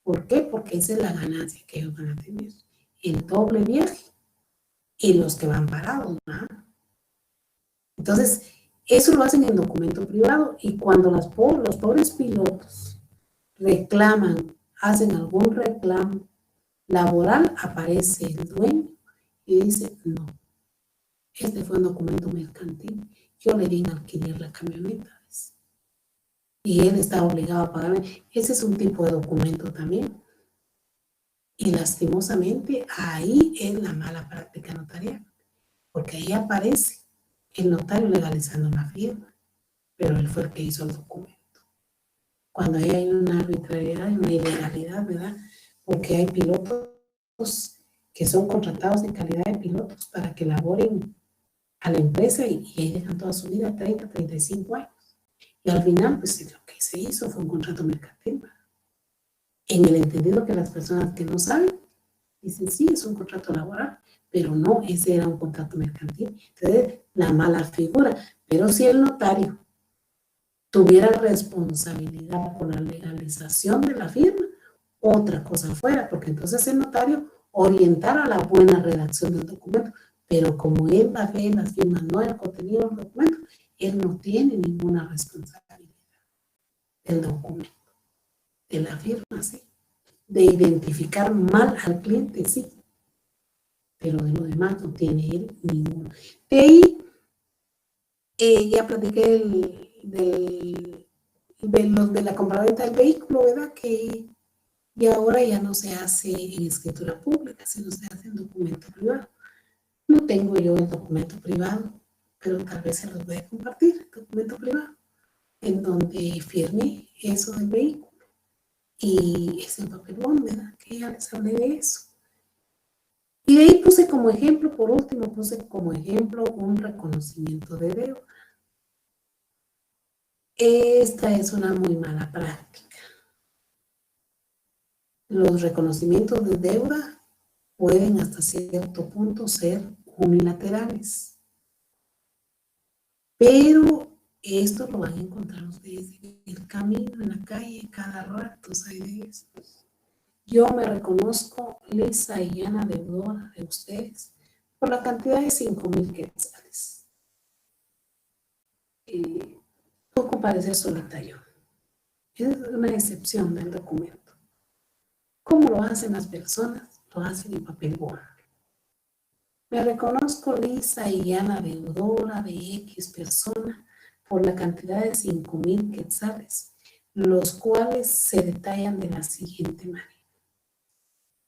¿Por qué? Porque esa es la ganancia que ellos van a tener. El doble viaje y los que van parados, ¿no? Entonces, eso lo hacen en documento privado y cuando los pobres pilotos reclaman, hacen algún reclamo laboral, aparece el dueño y dice, no, este fue un documento mercantil, yo le di en alquiler la camioneta y él está obligado a pagarme. Ese es un tipo de documento también. Y lastimosamente ahí es la mala práctica notarial, porque ahí aparece el notario legalizando la firma, pero él fue el que hizo el documento. Cuando ahí hay una arbitrariedad y una ilegalidad, ¿verdad? Porque hay pilotos que son contratados en calidad de pilotos para que laboren a la empresa y ahí dejan toda su vida, 30, 35 años. Y al final, pues lo que se hizo fue un contrato mercantil. En el entendido que las personas que no saben dicen, sí, es un contrato laboral, pero no, ese era un contrato mercantil. Entonces, la mala figura. Pero si el notario tuviera responsabilidad por la legalización de la firma, otra cosa fuera, porque entonces el notario orientara la buena redacción del documento, pero como él va a ver las firmas, no el contenido del documento, él no tiene ninguna responsabilidad del documento, de la firma, sí. de identificar mal al cliente, sí, pero de lo demás no tiene él ninguno. De ahí, ya platiqué de la compraventa del vehículo, ¿verdad? Y ahora ya no se hace en escritura pública, sino se hace en documento privado. No tengo yo el documento privado, pero tal vez se los voy a compartir, el documento privado, en donde firme eso del vehículo. Y es el papelón, ¿verdad? Que ya les hablé de eso. Y de ahí puse como ejemplo, por último, puse como ejemplo un reconocimiento de deuda. Esta es una muy mala práctica. Los reconocimientos de deuda pueden hasta cierto punto ser unilaterales. Pero esto lo van a encontrar ustedes en el camino, en la calle, cada rato hay de estos. Yo me reconozco lisa y llana deudora de ustedes por la cantidad de 5,000 quetzales. Puedo comparecer solita yo. Es una excepción del documento. ¿Cómo lo hacen las personas? Lo hacen en papel bond. Me reconozco lisa y llana deudora de X persona por la cantidad de 5,000 quetzales, los cuales se detallan de la siguiente manera.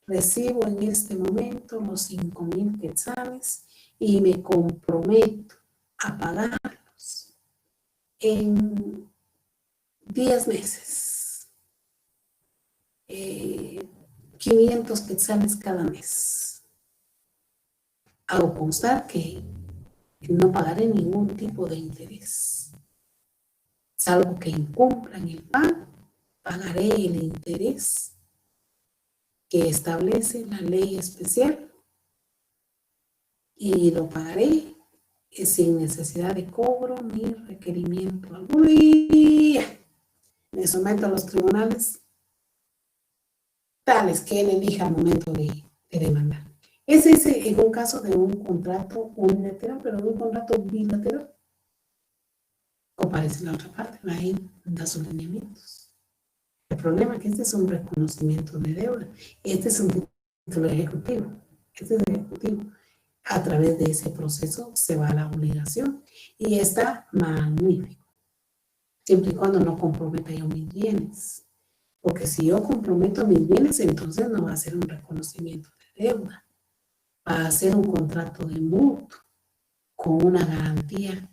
Recibo en este momento los 5,000 quetzales y me comprometo a pagarlos en 10 meses. 500 quetzales cada mes. Hago constar que no pagaré ningún tipo de interés. Salvo que incumplan el pago, pagaré el interés que establece la ley especial y lo pagaré sin necesidad de cobro ni requerimiento alguno. Y me someto a los tribunales tales que él elija al momento de demandar. Es ese en un caso de un contrato unilateral, pero en un contrato bilateral comparece la otra parte, ahí da sus lineamientos. El problema es que este es un reconocimiento de deuda, este es un título ejecutivo, este es el ejecutivo. A través de ese proceso se va a la obligación y está magnífico, siempre y cuando no comprometa yo mis bienes. Porque si yo comprometo mis bienes, entonces no va a ser un reconocimiento de deuda, va a ser un contrato de mutuo con una garantía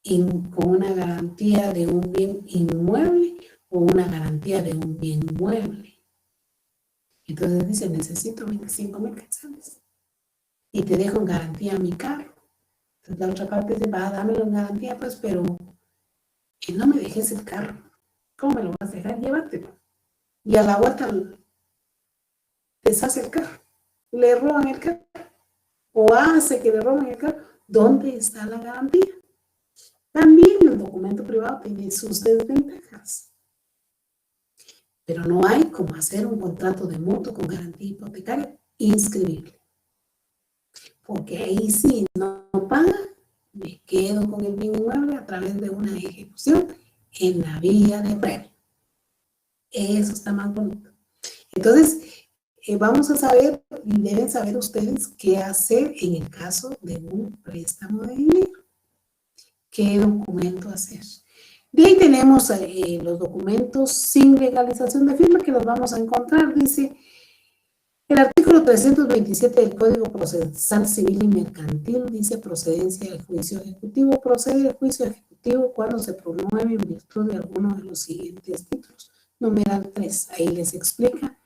de un bien inmueble o una garantía de un bien mueble. Entonces dice, necesito 25,000 quetzales y te dejo en garantía mi carro. Entonces la otra parte dice, va a dármelo en garantía, pues, pero que no me dejes el carro. ¿Cómo me lo vas a dejar? Llévatelo. Y a la vuelta deshace el carro, le roban el carro o hace que le roben el carro. ¿Dónde está la garantía? También el documento privado tiene sus desventajas, pero no hay como hacer un contrato de mutuo con garantía hipotecaria inscribible, porque ahí sí no paga, me quedo con el bien inmueble a través de una ejecución en la vía de premio. Eso está más bonito. Entonces, vamos a saber y deben saber ustedes qué hacer en el caso de un préstamo de dinero. ¿Qué documento hacer? De ahí tenemos los documentos sin legalización de firma que los vamos a encontrar. Dice el artículo 327 del Código Procesal Civil y Mercantil, dice procedencia del juicio ejecutivo. Procede el juicio ejecutivo cuando se promueve en virtud de alguno de los siguientes títulos. Numeral 3, ahí les explica.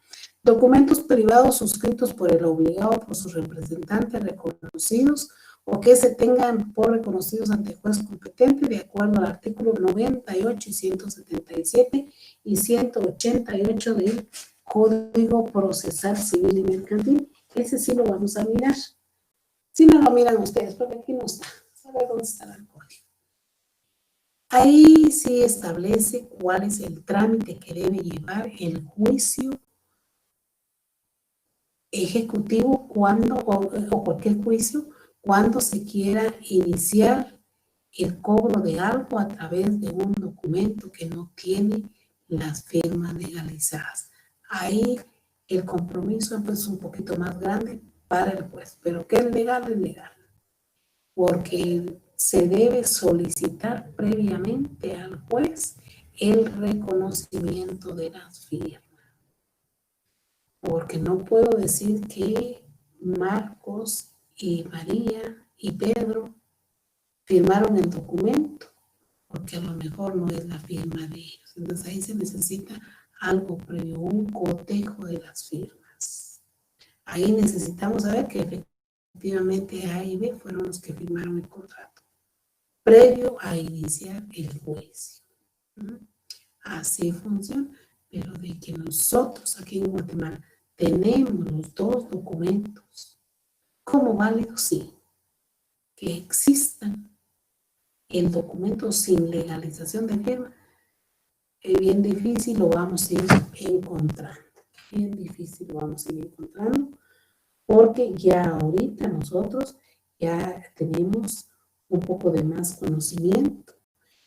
Documentos privados suscritos por el obligado por sus representantes reconocidos o que se tengan por reconocidos ante juez competente de acuerdo al artículo 98 y 177 y 188 del Código Procesal Civil y Mercantil. Ese sí lo vamos a mirar. Si no lo miran ustedes, porque aquí no está. A ver dónde está el código. Ahí sí establece cuál es el trámite que debe llevar el juicio ejecutivo cuando, o cualquier juicio, cuando se quiera iniciar el cobro de algo a través de un documento que no tiene las firmas legalizadas. ahí el compromiso pues, es un poquito más grande para el juez, pero que es legal, porque se debe solicitar previamente al juez el reconocimiento de las firmas, porque no puedo decir que Marcos y María y Pedro firmaron el documento, porque a lo mejor no es la firma de ellos. Entonces ahí se necesita algo previo, un cotejo de las firmas. Ahí necesitamos saber que efectivamente A y B fueron los que firmaron el contrato, previo a iniciar el juicio. Así funciona, pero de que nosotros aquí en Guatemala tenemos los dos documentos como válidos, sí, que existan el documento sin legalización de firma, es bien difícil lo vamos a ir encontrando. Bien difícil lo vamos a ir encontrando, porque ya ahorita nosotros ya tenemos un poco de más conocimiento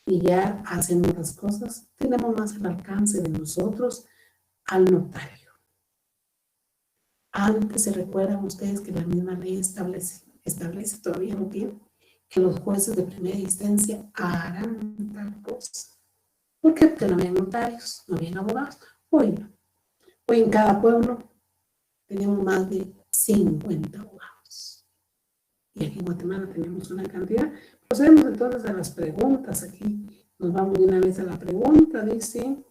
y ya hacemos las cosas, tenemos más el alcance de nosotros al notario. Antes se recuerdan ustedes que la misma ley establece todavía no tiene, que los jueces de primera instancia harán tal cosa. ¿Por qué? Porque no había notarios, no había abogados. Hoy no. Hoy en cada pueblo tenemos más de 50 abogados. Y aquí en Guatemala tenemos una cantidad. Procedemos entonces a las preguntas. Aquí nos vamos de una vez a la pregunta. Dice,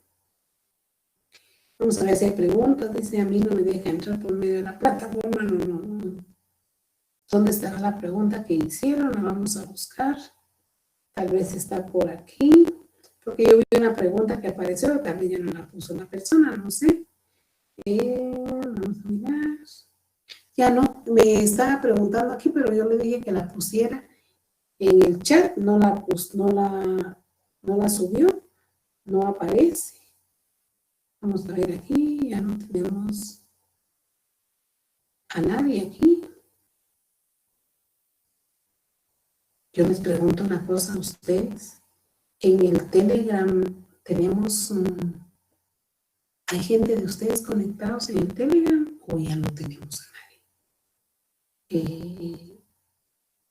vamos a ver si hay preguntas. Dice, a mí no me deja entrar por medio de la plataforma. No. ¿Dónde estará la pregunta que hicieron? La vamos a buscar. Tal vez está por aquí. Porque yo vi una pregunta que apareció, tal vez ya no la puso la persona, no sé. Vamos a mirar. Ya no, me estaba preguntando aquí, pero yo le dije que la pusiera en el chat, no la subió, no aparece. Vamos a ver aquí, ya no tenemos a nadie aquí. Yo les pregunto una cosa a ustedes. En el Telegram tenemos, ¿hay gente de ustedes conectados en el Telegram o ya no tenemos a nadie?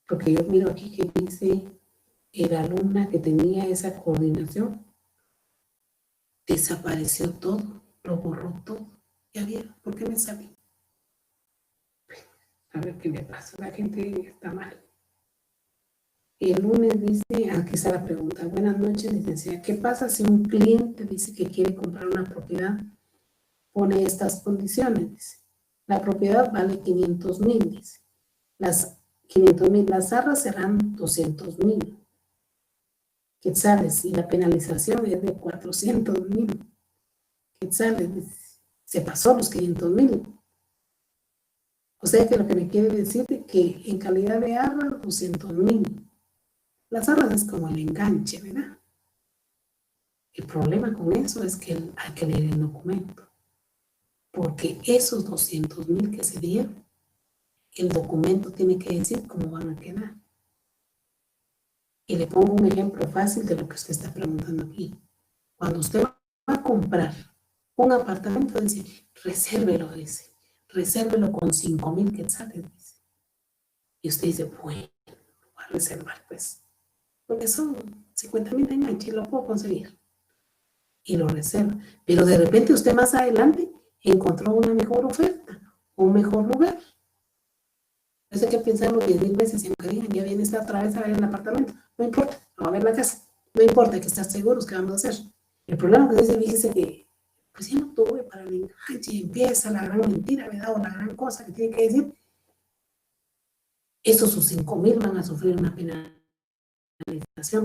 Porque yo miro aquí que dice la alumna que tenía esa coordinación, desapareció todo, lo borró todo. ¿Ya vieron? ¿Por qué me salió? A ver qué le pasa, la gente está mal. El lunes dice, aquí está la pregunta, buenas noches, licenciada, ¿qué pasa si un cliente dice que quiere comprar una propiedad? Pone estas condiciones, dice, la propiedad vale 500,000, dice, las 500,000, las arras serán 200,000 quetzales y la penalización es de 400,000 quetzales, se pasó los 500,000. O sea que lo que me quiere decir es que en calidad de arras, 200,000. Las arras es como el enganche, ¿verdad? El problema con eso es que hay que leer el documento, porque esos 200,000 que se dieron, el documento tiene que decir cómo van a quedar. Y le pongo un ejemplo fácil de lo que usted está preguntando aquí. Cuando usted va a comprar un apartamento, dice, resérvelo con 5,000 quetzales, dice. Y usted dice, bueno, lo voy a reservar, pues, porque son 50,000 de enganche y lo puedo conseguir. Y lo reserva. Pero de repente usted más adelante encontró una mejor oferta, un mejor lugar. Eso hay que pensarlo 10,000 veces y aunque digan, ya viene esta otra vez a ver el apartamento. No importa, vamos a ver la casa. No importa, que estar seguros que vamos a hacer. El problema que dice, fíjese que, pues ya no tuve para el enganche y empieza la gran mentira, ¿verdad? O la gran cosa que tiene que decir. Esos sus 5,000 van a sufrir una penalización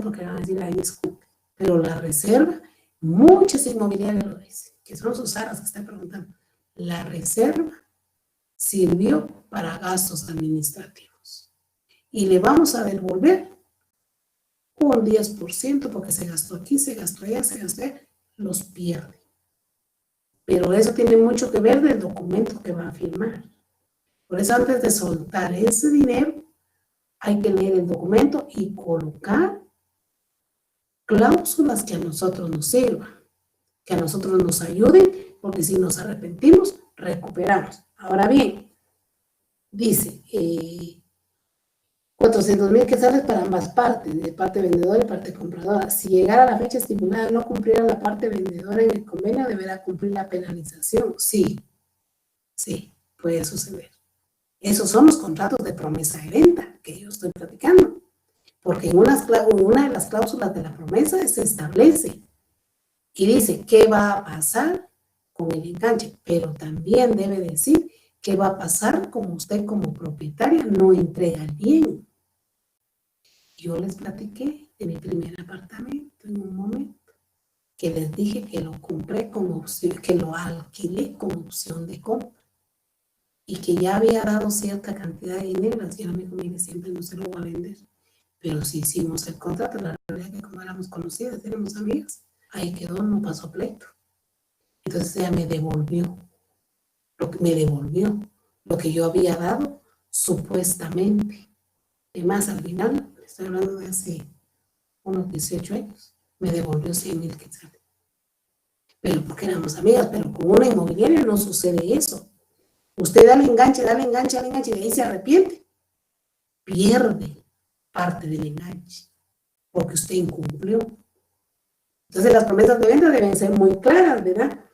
porque van a decir, ahí disculpe. Pero la reserva, muchas inmobiliarias lo dicen, que son sus aras que están preguntando. La reserva sirvió para gastos administrativos y le vamos a devolver un 10% porque se gastó aquí, se gastó allá, los pierde. Pero eso tiene mucho que ver del documento que va a firmar. Por eso antes de soltar ese dinero, hay que leer el documento y colocar cláusulas que a nosotros nos sirvan. que a nosotros nos ayuden, porque si nos arrepentimos, recuperamos. Ahora bien, dice, 400,000 quetzales para ambas partes, de parte vendedora y parte compradora. Si llegara a la fecha estipulada no cumpliera la parte vendedora en el convenio, deberá cumplir la penalización. Sí, sí, puede suceder. Esos son los contratos de promesa de venta que yo estoy platicando. Porque en una de las cláusulas de la promesa se establece y dice qué va a pasar con el enganche, pero también debe decir qué va a pasar como usted como propietaria no entrega el bien. Yo les platiqué de mi primer apartamento en un momento, que les dije que lo compré con opción, que lo alquilé con opción de compra y que ya había dado cierta cantidad de dinero. La señora me dijo, mire, siempre no se lo voy a vender. Pero si hicimos el contrato, la realidad es que como éramos conocidas, éramos amigas, ahí quedó, no pasó pleito. Entonces ella me devolvió lo que yo había dado, supuestamente. Además, al final, estoy hablando de hace unos 18 años, me devolvió 100,000 quetzales. Pero porque éramos amigas, pero con una inmobiliaria no sucede eso. Usted da el enganche, y de ahí se arrepiente, pierde parte del enganche, porque usted incumplió. Entonces las promesas de venta deben ser muy claras, ¿verdad?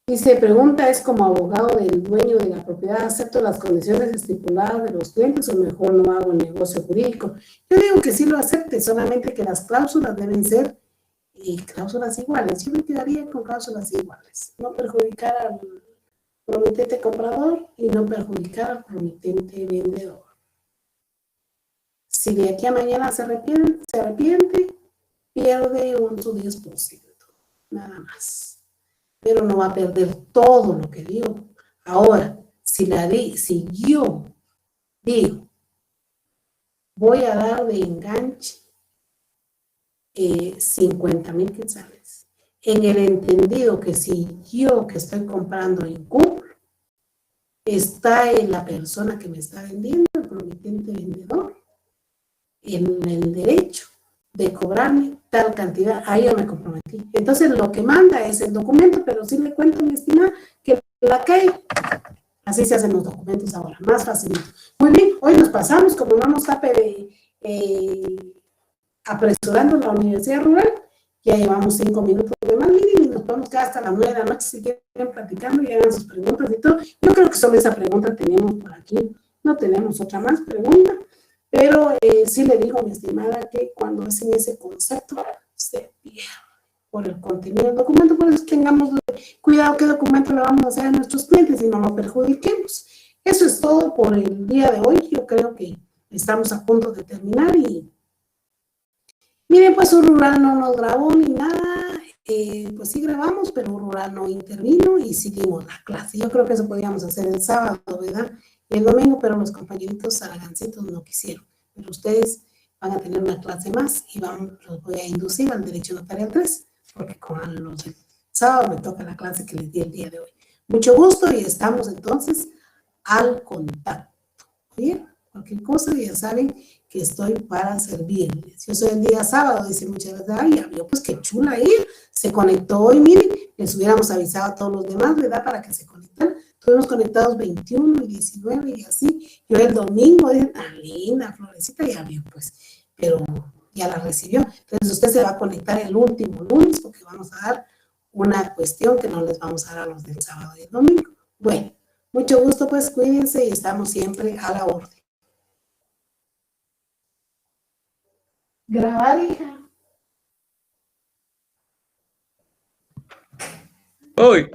Y se pregunta, ¿es como abogado del dueño de la propiedad, acepto las condiciones estipuladas de los clientes o mejor no hago el negocio jurídico? Yo digo que sí lo acepte, solamente que las cláusulas deben ser cláusulas iguales. Yo me quedaría con cláusulas iguales. No perjudicar al promitente comprador y no perjudicar al promitente vendedor. Si de aquí a mañana se arrepiente, pierde su 10%, nada más. Pero no va a perder todo lo que dio. Ahora, si yo digo, voy a dar de enganche 50,000 quetzales, en el entendido que si yo que estoy comprando incumplo, está en la persona que me está vendiendo, el promitente vendedor, en el derecho de cobrarme tal cantidad, ahí yo me comprometí. Entonces lo que manda es el documento, pero sí le cuento, mi estimada, que la cae. Así se hacen los documentos ahora, más fácilmente. Muy bien, hoy nos pasamos, como no nos está apresurando la Universidad Rural, ya llevamos 5 minutos de más, miren, y nos podemos quedar hasta las 9 de la noche si quieren platicando y hagan sus preguntas y todo. Yo creo que solo esa pregunta tenemos por aquí, no tenemos otra más pregunta, pero sí le digo, mi estimada, que cuando hacen ese concepto, se pierde por el contenido del documento, por eso tengamos cuidado qué documento le vamos a hacer a nuestros clientes y no lo perjudiquemos. Eso es todo por el día de hoy. Yo creo que estamos a punto de terminar y miren, pues un rural no nos grabó ni nada, pues sí grabamos, pero un rural no intervino y seguimos la clase. Yo creo que eso podríamos hacer el sábado, ¿verdad? Y el domingo, pero los compañeritos zaragancitos no quisieron. Pero ustedes van a tener una clase más y los voy a inducir al derecho notarial 3, porque con los del sábado me toca la clase que les di el día de hoy. Mucho gusto y estamos entonces al contacto. Bien, cualquier cosa ya saben que estoy para servirles. Yo soy el día sábado, dice muchas veces, ay, ya vio, pues qué chula ahí, se conectó hoy, miren, les hubiéramos avisado a todos los demás, ¿verdad? Para que se conectaran. Estuvimos conectados 21 y 19 y así. Yo el domingo dije, tan linda, Florecita, ya vio, pues, pero ya la recibió. Entonces usted se va a conectar el último lunes porque vamos a dar una cuestión que no les vamos a dar a los del sábado y el domingo. Bueno, mucho gusto, pues cuídense y estamos siempre a la orden. Grabar, hija. Hoy.